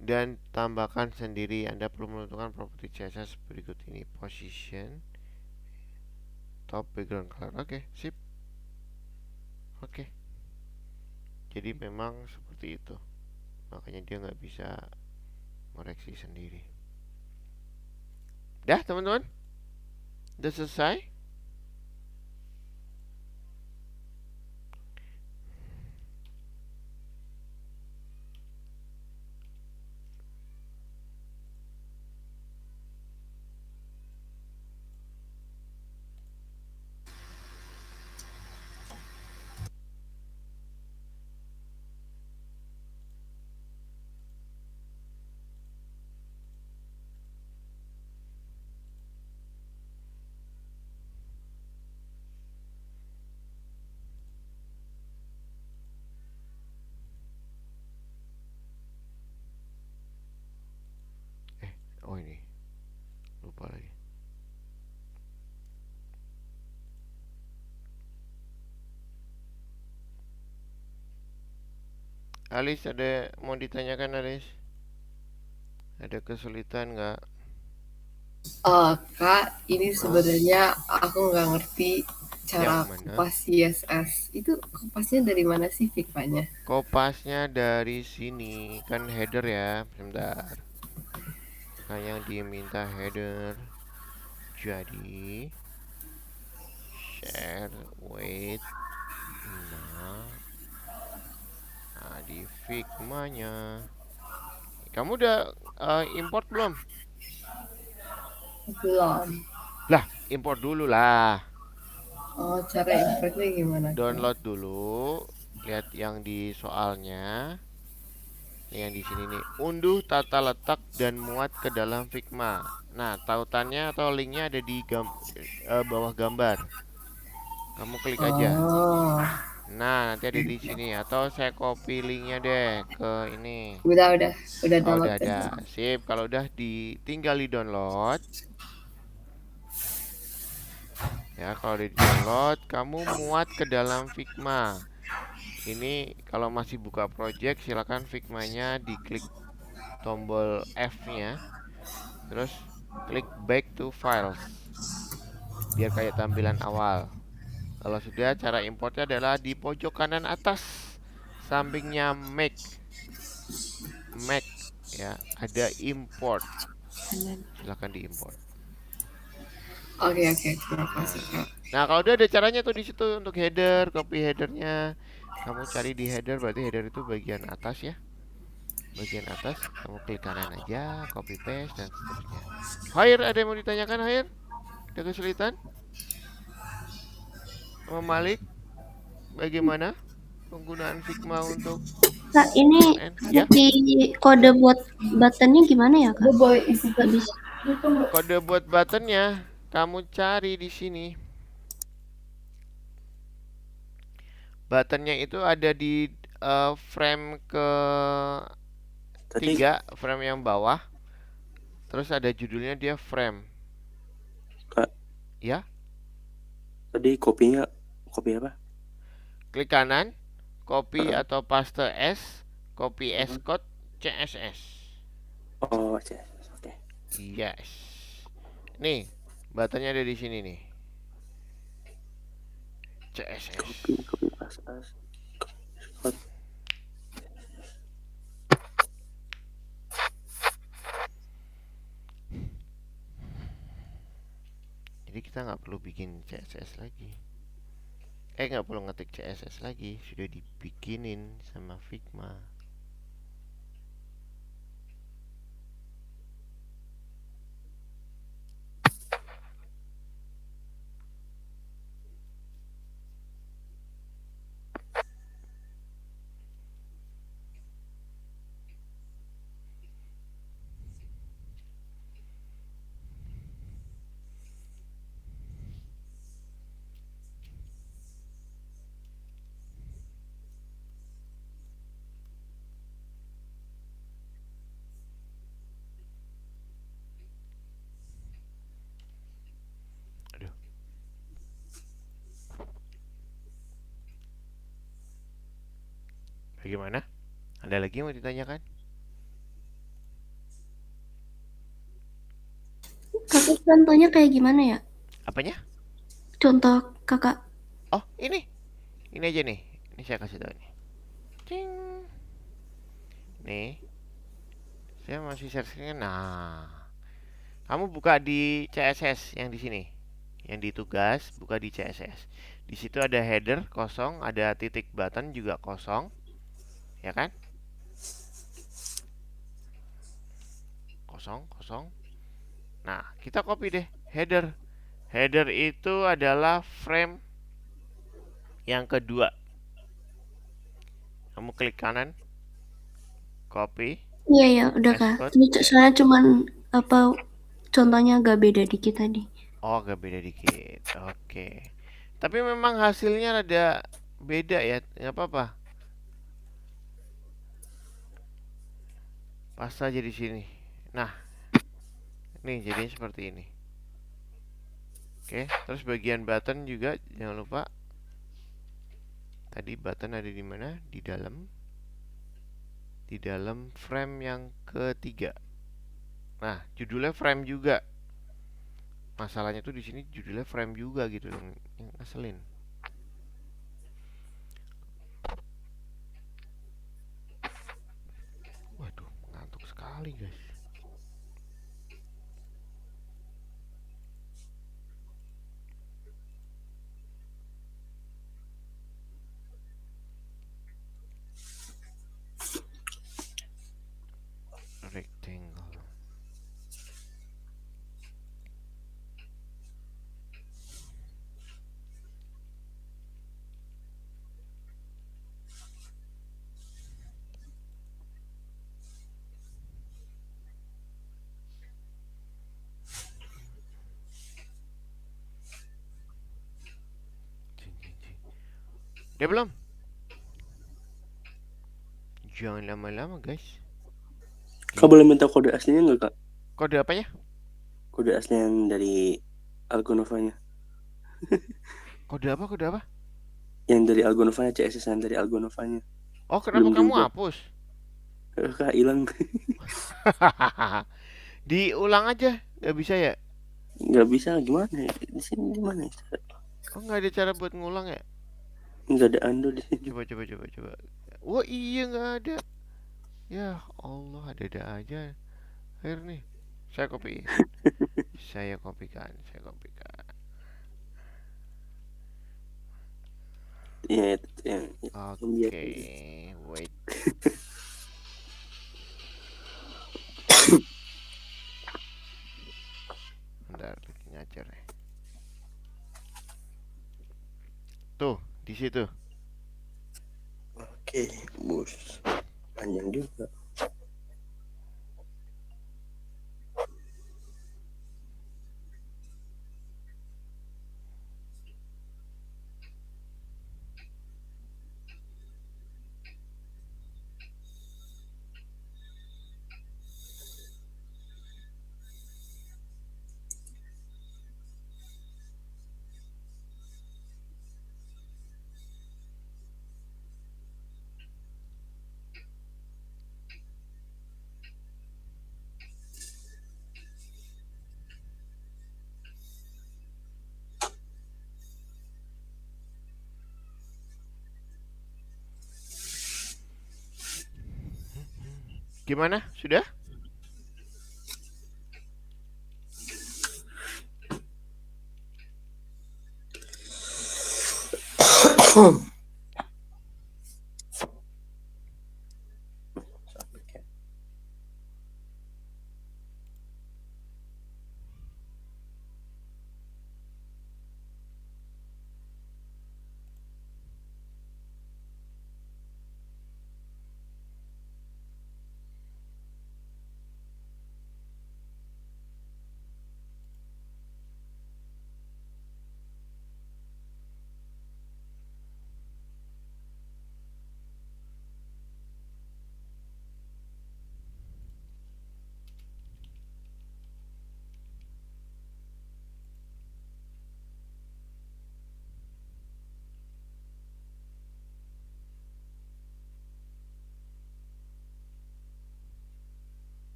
Dan tambahkan sendiri. Anda perlu menentukan properti CSS berikut ini. Position, top, background color. Oke, sip. Oke. Jadi memang seperti itu. Makanya dia nggak bisa koreksi sendiri. Dah teman-teman? Udah selesai? Oh ini. Lupa lagi. Alis, ada mau ditanyakan Alis? Ada kesulitan nggak? Kak, ini sebenarnya aku nggak ngerti cara Yang mana? kupas CSS. Itu kupasnya dari mana sih Figma-nya? Kopasnya dari sini. Kan header ya. Sebentar. Kan yang diminta header. Jadi share weight. Nah, di Figma-nya. Kamu udah import belum? Belum. Lah, import dulu lah. Oh, cara importnya gimana, Kak? Download dulu. Lihat yang di soalnya. Yang di sini nih, unduh tata letak dan muat ke dalam Figma. Nah, tautannya atau linknya ada di bawah gambar. Kamu klik aja. Oh, Nah, nanti ada di sini atau saya copy linknya deh ke ini. udah Oh, download udah tadi. ada. Sip, kalau udah tinggal di download. Ya, kalau di download, kamu muat ke dalam Figma. Ini kalau masih buka project, silakan Figma-nya diklik tombol F-nya. Terus klik back to files biar kayak tampilan awal. Kalau sudah, cara importnya adalah di pojok kanan atas. sampingnya make ya, ada import. Silahkan diimport. Oke, terima kasih Kak. Nah, kalau udah ada caranya tuh di situ untuk header, copy headernya. Kamu cari di header, berarti header itu bagian atas ya. Bagian atas, kamu klik kanan aja, copy paste dan seterusnya. Hire, ada yang mau ditanyakan, Hire? Ada kesulitan? Sama Malik, bagaimana penggunaan Figma untuk Kak, ini front end? Ya, di kode buat buttonnya gimana ya, Kak? Boy isi Gak bisa. kode buat buttonnya kamu cari di sini. Buttonnya itu ada di frame ke Tadi 3, frame yang bawah. Terus ada judulnya dia frame. Kak, Ya, tadi kopi apa? klik kanan, copy atau paste as, copy as code, CSS. Oh, CSS. Oke. Yes. Nih, buttonnya ada di sini nih. CSS. Kopi pas as. Jadi kita nggak perlu bikin CSS lagi. Nggak perlu ngetik CSS lagi, sudah dibikinin sama Figma. Aduh. Bagaimana? Ada lagi yang mau ditanyakan? Kakak contohnya kayak gimana ya? Apanya? Contoh kakak. Oh, ini aja nih. Ini saya kasih tahu nih. Cing. Nih, saya masih share screen. Nah, kamu buka di CSS yang di sini. Yang di tugas, buka di CSS. Di situ ada header kosong, ada titik button juga kosong. Ya kan? Kosong. Nah, kita copy deh header. Header itu adalah frame yang kedua. Kamu klik kanan, copy, Iya ya, udah Kak. export. Ini soalnya cuman apa contohnya agak beda dikit tadi. Oh, agak beda dikit. Oke. Tapi memang hasilnya ada beda ya, nggak apa-apa. Pas aja di sini. Nah, nih jadinya seperti ini. Oke, terus bagian button juga jangan lupa. Tadi button ada di mana? Di dalam frame yang ketiga. Nah, judulnya frame juga. Masalahnya tuh di sini judulnya frame juga gitu dong. Yang ngeselin. Waduh, ngantuk sekali guys. Rectangle. Udah belum? Jangan lama-lama guys. Kak boleh minta kode aslinya nggak Kak? Kode apanya? Kode asli yang dari Algonovanya. Kode apa? Yang dari Algonovanya, CSS yang dari Algonovanya. Oh, kenapa Belum kamu juga. hapus? Kak hilang. Diulang aja, nggak bisa ya? Nggak bisa, gimana ya? Di sini gimana ya? Oh, nggak ada cara buat ngulang ya? Nggak ada undo di sini. Coba. Wah iya nggak ada. Ya Allah, ada-ada aja. Akhir nih. Saya kopiin. Saya kopikan. Ya, itu yang Oke, biasa. wait. Bentar, lagi ngajar ya. Tuh, di situ. Oke, bus. Panjang juga. Gimana? Sudah?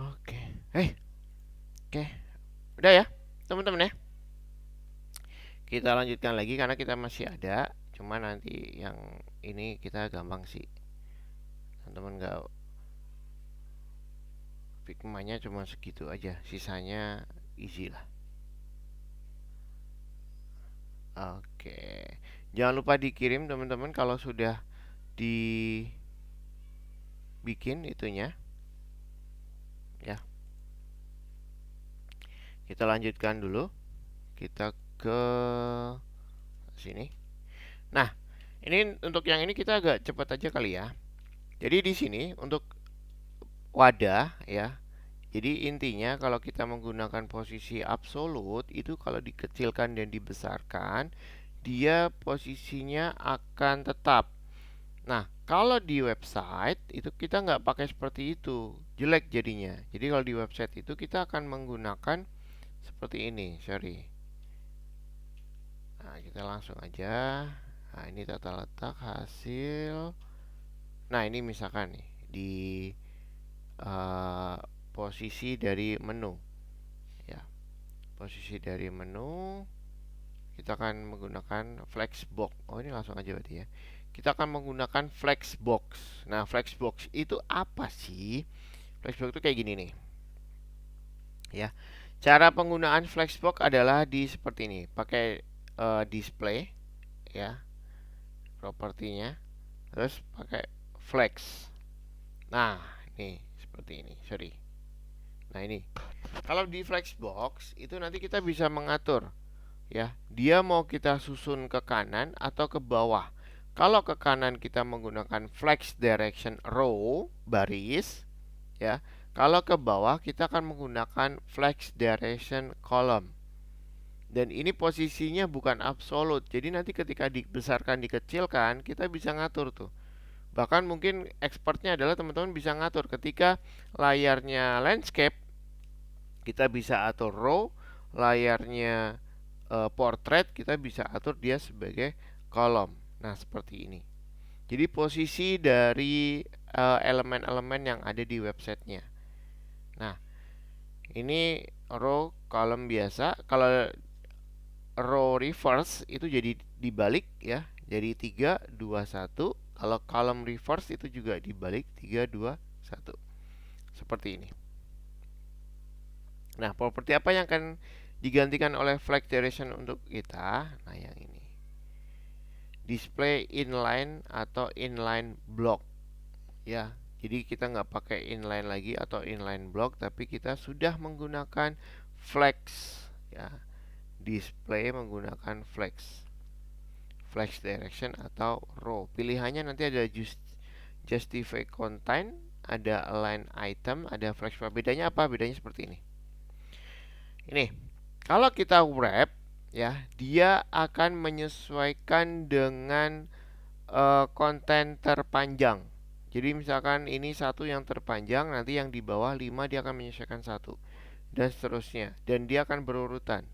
Oke. Oke. Udah ya, teman-teman ya. Kita lanjutkan lagi karena kita masih ada. Cuma nanti yang ini kita gampang sih. Teman-teman nggak Figma-nya cuma segitu aja. Sisanya easy lah. Oke. Jangan lupa dikirim teman-teman kalau sudah dibikin itunya. Ya. Kita lanjutkan dulu. Kita ke sini. Nah, ini untuk yang ini kita agak cepat aja kali ya. Jadi di sini untuk wadah ya. Jadi intinya kalau kita menggunakan posisi absolut itu kalau dikecilkan dan dibesarkan dia posisinya akan tetap. Nah, kalau di website itu kita nggak pakai seperti itu. jelek jadinya. Jadi kalau di website itu kita akan menggunakan seperti ini, sorry. Nah, kita langsung aja. Nah, ini tata letak hasil. Nah, ini misalkan nih di posisi dari menu, ya. Posisi dari menu kita akan menggunakan flexbox. Oh, ini langsung aja berarti ya. Kita akan menggunakan flexbox. Nah, flexbox itu apa sih? Flexbox itu kayak gini nih. Ya. Cara penggunaan flexbox adalah di seperti ini. Pakai display, ya. Propertinya. Terus pakai flex. Nah, ini seperti ini. Sorry. Nah, ini. Kalau di flexbox itu nanti kita bisa mengatur, ya. Dia mau kita susun ke kanan atau ke bawah. Kalau ke kanan kita menggunakan flex direction row, baris, ya. Kalau ke bawah kita akan menggunakan flex direction column. Dan ini posisinya bukan absolut. Jadi nanti ketika dibesarkan, dikecilkan, kita bisa ngatur tuh. Bahkan mungkin expertnya adalah teman-teman bisa ngatur ketika layarnya landscape, kita bisa atur row, layarnya portrait, kita bisa atur dia sebagai kolom. Nah, seperti ini. Jadi posisi dari elemen-elemen yang ada di websitenya. Nah, ini row, kolom biasa. Kalau row reverse itu jadi dibalik, ya. Jadi 3, 2, 1. Kalau column reverse itu juga dibalik 3, 2, 1. Seperti ini. Nah, properti apa yang akan digantikan oleh flex direction untuk kita? Nah, yang ini. Display inline atau inline block. Ya, jadi kita nggak pakai inline lagi atau inline block, tapi kita sudah menggunakan flex, ya. Display menggunakan flex direction atau row. Pilihannya nanti ada justify content, ada align item, ada flex. Bedanya apa? Bedanya seperti ini. Ini, kalau kita wrap, ya, dia akan menyesuaikan dengan konten terpanjang. Jadi misalkan ini satu yang terpanjang, nanti yang di bawah 5 dia akan menyesuaikan satu, dan seterusnya. Dan dia akan berurutan.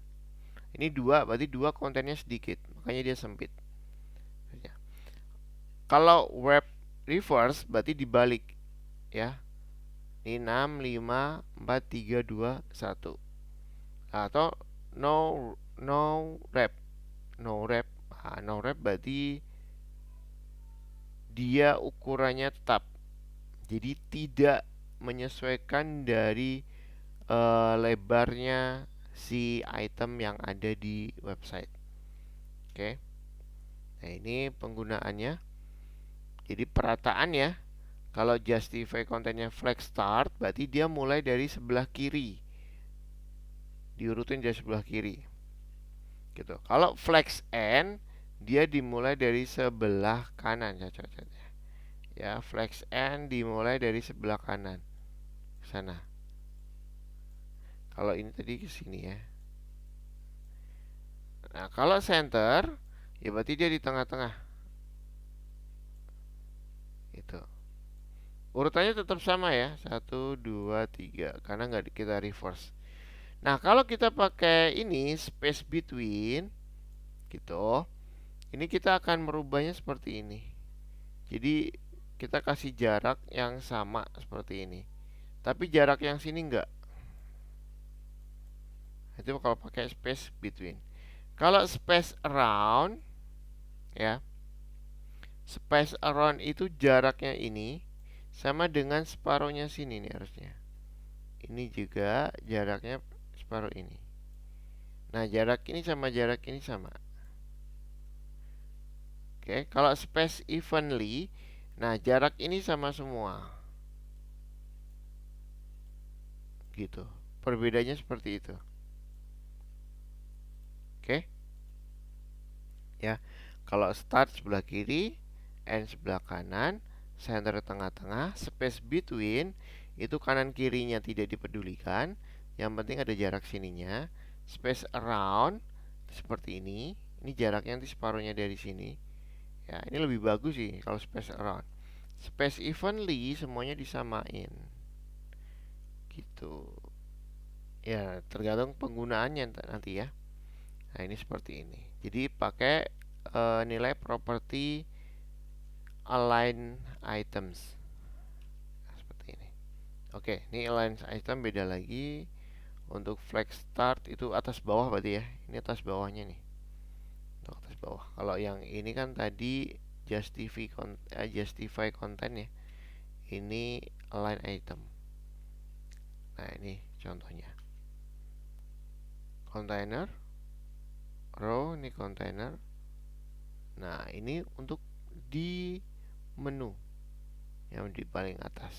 Ini 2, berarti 2 kontennya sedikit, makanya dia sempit. Kalau wrap reverse berarti dibalik, ya. Ini 6, 5, 4, 3, 2, 1. Atau no wrap. No wrap berarti dia ukurannya tetap. Jadi tidak menyesuaikan dari lebarnya si item yang ada di website. Oke. Nah, ini penggunaannya. Jadi perataan, ya. Kalau justify kontennya flex start, berarti dia mulai dari sebelah kiri, diurutin dari sebelah kiri, gitu. Kalau flex end, dia dimulai dari sebelah kanan, ya. Flex end dimulai dari sebelah kanan sana. Kalau ini tadi ke sini, ya. Nah, kalau center, ya berarti dia di tengah-tengah. Itu. Urutannya tetap sama, ya. 1, 2, 3. Karena nggak kita reverse. Nah, kalau kita pakai ini space between, gitu, ini kita akan merubahnya seperti ini. Jadi kita kasih jarak yang sama seperti ini, tapi jarak yang sini enggak. Itu kalau pakai space between. Kalau space around, ya, space around itu jaraknya ini sama dengan separuhnya sini nih harusnya. Ini juga jaraknya separuh ini. Nah, jarak ini sama jarak ini sama. Oke, kalau space evenly, nah jarak ini sama semua. Gitu. Perbedaannya seperti itu. Oke. Ya. Kalau start sebelah kiri, end sebelah kanan, center tengah-tengah, space between itu kanan kirinya tidak dipedulikan, yang penting ada jarak sininya. Space around seperti ini jaraknya nanti separuhnya dari sini. Ya, ini lebih bagus sih kalau space around. Space evenly semuanya disamain. gitu. Ya, tergantung penggunaannya nanti ya. Nah, ini seperti ini. Jadi pakai nilai properti align items. Nah, seperti ini. Oke, ini align item beda lagi. Untuk flag start itu atas bawah berarti ya. Ini atas bawahnya nih. Untuk atas bawah. Kalau yang ini kan tadi justify content ya. Ini align item. Nah, ini contohnya. Container row, ini container. Nah, ini untuk di menu yang di paling atas.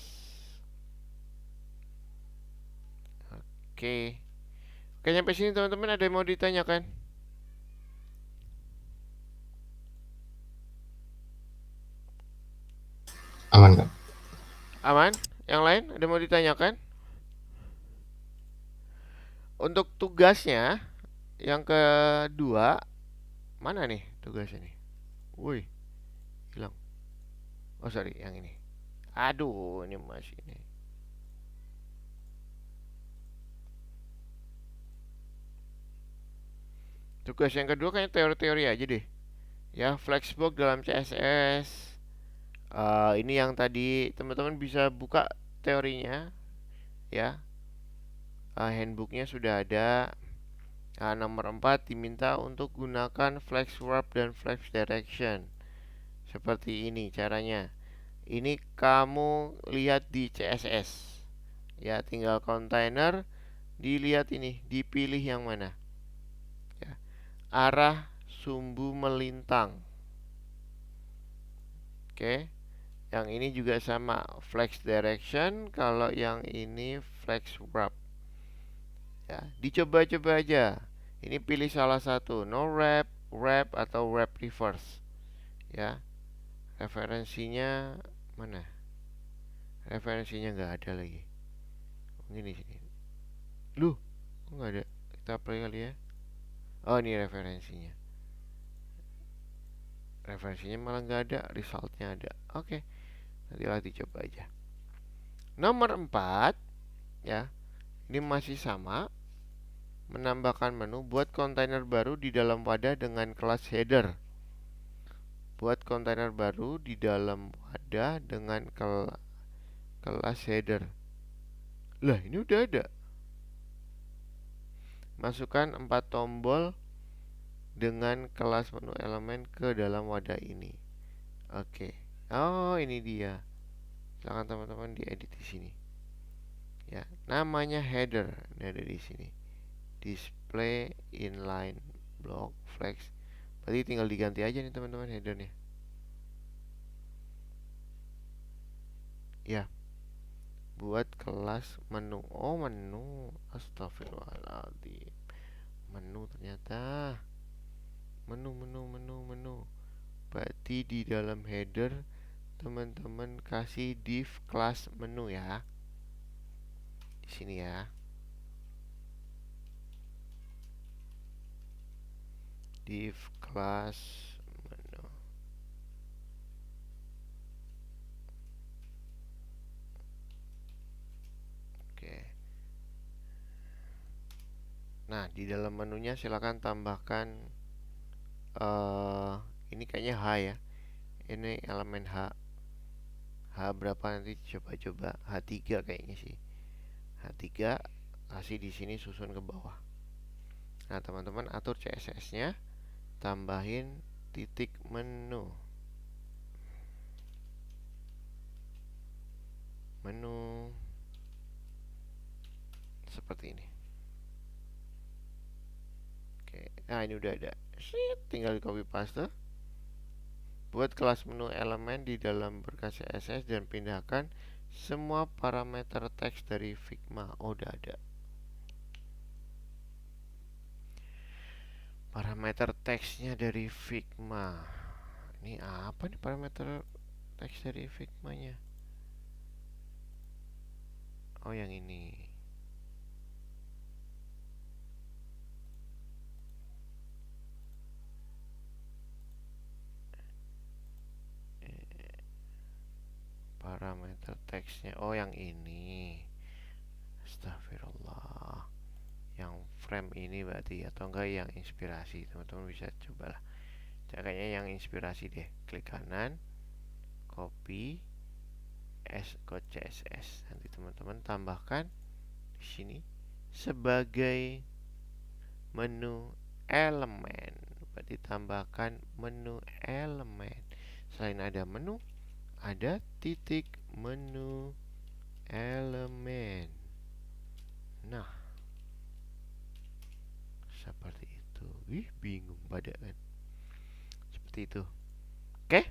Oke. Oke, nyampe sini teman-teman, ada yang mau ditanyakan? Aman Kak. Aman? Yang lain ada mau ditanyakan? Untuk tugasnya yang kedua, mana nih tugasnya nih? Woi, hilang. Oh sorry, yang ini. Aduh, ini masih ini. Tugas yang kedua kayaknya teori-teori aja deh. Ya, Flexbox dalam CSS. Ini yang tadi teman-teman bisa buka teorinya, ya. Handbooknya sudah ada. Nomor 4 diminta untuk gunakan flex warp dan flex direction. Seperti ini caranya. Ini kamu lihat di CSS. Ya, tinggal kontainer dilihat ini, dipilih yang mana. Ya. Arah sumbu melintang. Oke. Yang ini juga sama, flex direction. Kalau yang ini flex warp. Ya, dicoba-coba aja. Ini pilih salah satu, no wrap, wrap atau wrap reverse. Ya. Referensinya mana? Referensinya nggak ada lagi. Mungkin di sini. Loh, kok nggak ada? Kita play kali ya. Oh, ini referensinya. Referensinya malah nggak ada, resultnya ada. Oke, nantilah dicoba aja. Nomor 4, ya. Ini masih sama. Menambahkan menu, buat kontainer baru di dalam wadah dengan kelas header. Buat kontainer baru di dalam wadah dengan kelas header. Lah, ini udah ada. Masukkan 4 tombol dengan kelas menu elemen ke dalam wadah ini. Oke. Oh, ini dia. Silakan teman-teman diedit di sini. Ya, namanya header. Ini ada di sini. Display inline block flex. Berarti tinggal diganti aja nih teman-teman headernya. Ya. Buat kelas menu. Oh, menu. Astagfirullahaladzim. Menu ternyata. Menu. Berarti di dalam header teman-teman kasih div kelas menu ya. Di sini ya. Div kelas menu. Oke. Nah, di dalam menunya silakan tambahkan ini kayaknya H ya. Ini elemen H. H berapa nanti coba-coba. H3 kayaknya sih. H3 kasih di sini susun ke bawah. Nah, teman-teman atur CSS-nya, tambahin titik menu. Menu seperti ini. Oke, nah ini udah ada. Tinggal di copy paste. Buat kelas menu elemen di dalam berkas CSS dan pindahkan semua parameter teks dari Figma. Oh, udah ada. Parameter teksnya dari Figma. Ini apa nih parameter teks dari Figma-nya? Oh, yang ini. Parameter teksnya. Oh, yang ini. Astagfirullah. Yang frame ini berarti atau enggak yang inspirasi. Teman-teman bisa cobalah. Kayaknya yang inspirasi deh. Klik kanan, copy code CSS. Nanti teman-teman tambahkan di sini sebagai menu elemen. Berarti tambahkan menu elemen. Selain ada menu, ada titik menu elemen. Nah, seperti itu. Ih, bingung pada kan. Seperti itu. Oke?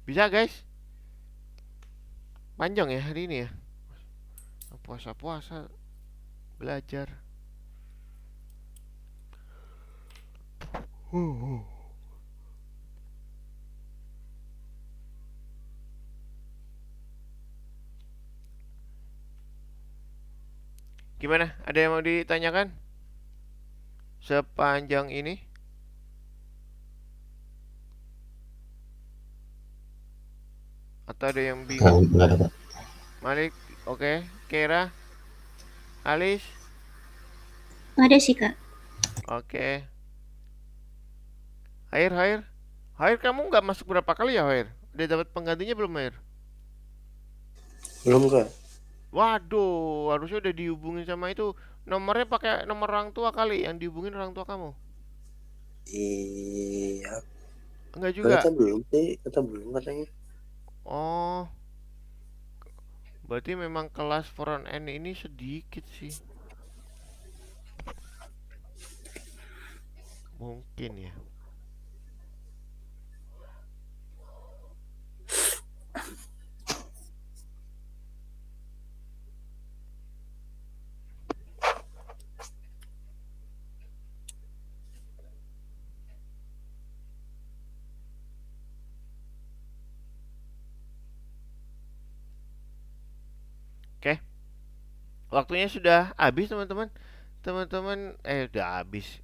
Bisa guys? Panjang ya hari ini ya. Puasa-puasa belajar. Gimana? Ada yang mau ditanyakan? Sepanjang ini? Atau ada yang bingung? Enggak ada, Pak. Malik, oke. Kera, Alis, Ada sih Kak. oke. Hair. Hair kamu nggak masuk berapa kali ya Hair? Udah dapat penggantinya belum Hair? Belum Kak. Waduh, harusnya udah dihubungin sama itu. Nomornya pakai nomor orang tua kali, yang dihubungin orang tua kamu. Iya. Enggak juga. Kata belum sih, kata belum katanya. Oh, berarti memang kelas front end ini sedikit sih. Mungkin ya. Oke. Waktunya sudah habis teman-teman. Teman-teman, udah habis.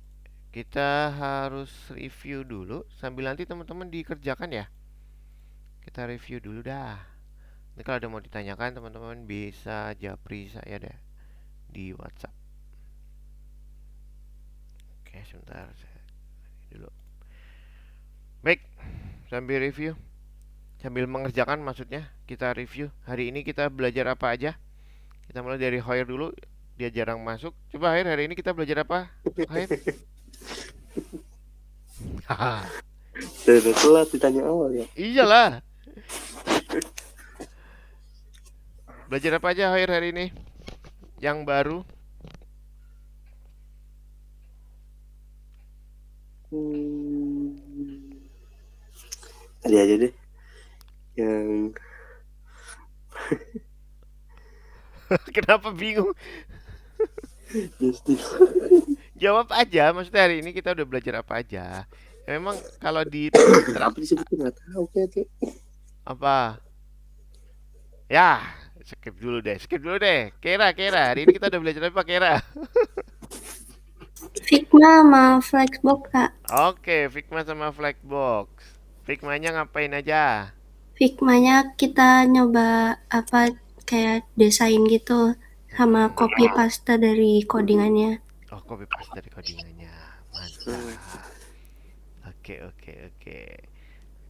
Kita harus review dulu sambil nanti teman-teman dikerjakan ya. Kita review dulu dah. Ini kalau ada mau ditanyakan teman-teman bisa japri saya deh di WhatsApp. Oke, sebentar saya dulu. Baik, sambil review, sambil mengerjakan maksudnya kita review. Hari ini kita belajar apa aja? Kita mulai dari Hoyer dulu. Dia jarang masuk. Coba Hoyer, hari ini kita belajar apa? Hoyer. Udah telat ditanya awal ya. Iyalah. Belajar apa aja Hoyer hari ini? Yang baru? Tadi aja deh. Yang Kenapa bingung? Justin. Jawab aja. Maksudnya hari ini kita udah belajar apa aja? Ya, memang kalau di Apa disebutin nggak tahu kayak apa? Ya, skip dulu deh. Kera. Hari ini kita udah belajar apa Kera? Figma sama Flexbox Kak. Oke, Figma sama Flexbox. Figmanya ngapain aja? Figmanya kita nyoba apa kayak desain gitu sama copy paste dari codingannya. Oh, copy paste dari codingannya. Mantap. Oke.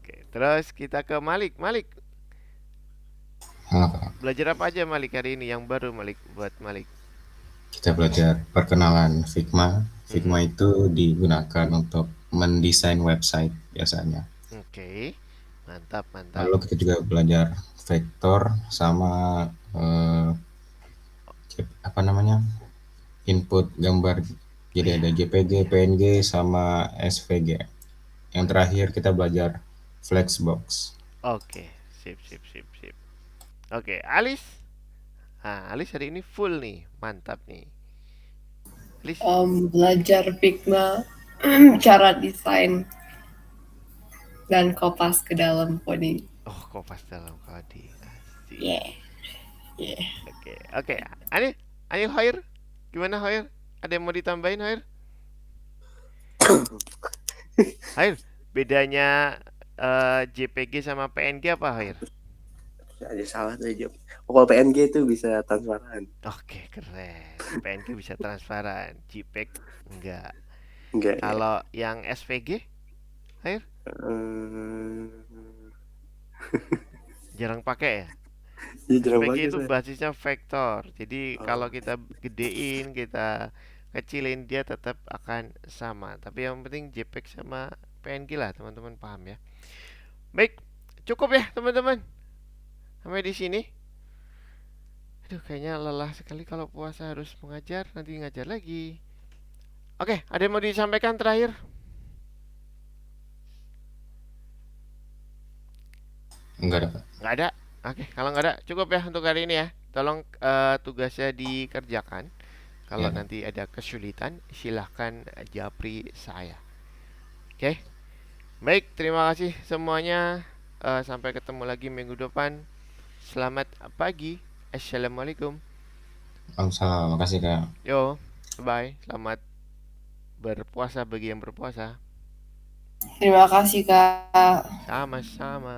Terus kita ke Malik. Apa? Belajar apa aja Malik hari ini yang baru Malik buat Malik? Kita belajar perkenalan Figma. Figma itu digunakan untuk mendesain website biasanya. Oke. Mantap. Lalu kita juga belajar vektor sama apa namanya, input gambar. Jadi ada JPG, PNG sama SVG. Yang terakhir kita belajar Flexbox. Oke, sip. Oke, Alis. Alis hari ini full nih, mantap nih. Alis. Belajar Figma, cara desain dan kopas ke dalam coding. Oh, kopas dalam coding. Asik. Yeah. Oke. Anil Hoyer, gimana Hoyer? Ada yang mau ditambahin Hoyer? Hoyer, bedanya JPG sama PNG apa Hoyer? Ada salah tuh jawab. Oh, kalau PNG itu bisa transparan. Oke, keren. PNG bisa transparan, JPEG enggak. Enggak ya. Kalau yang SVG, air Eh, jarang pakai ya. ya jarang SVG banget itu saya. basisnya vektor. Jadi kalau Oh, kita gedein, kita kecilin dia tetap akan sama. Tapi yang penting JPEG sama PNG lah, teman-teman paham ya. Baik, cukup ya teman-teman. Sampai di sini. Aduh, kayaknya lelah sekali kalau puasa harus mengajar, nanti ngajar lagi. Oke, ada yang mau disampaikan terakhir? Enggak ada, Pak. Nggak ada. Oke, kalau nggak ada, cukup ya untuk hari ini ya. Tolong tugasnya dikerjakan. Kalau Ya, Pak. nanti ada kesulitan, silahkan japri saya. Oke, baik. Terima kasih semuanya. Sampai ketemu lagi minggu depan. Selamat pagi. Assalamualaikum. Waalaikumsalam, makasih Kak. Yo, bye. Selamat berpuasa bagi yang berpuasa. Terima kasih, Kak. Sama-sama.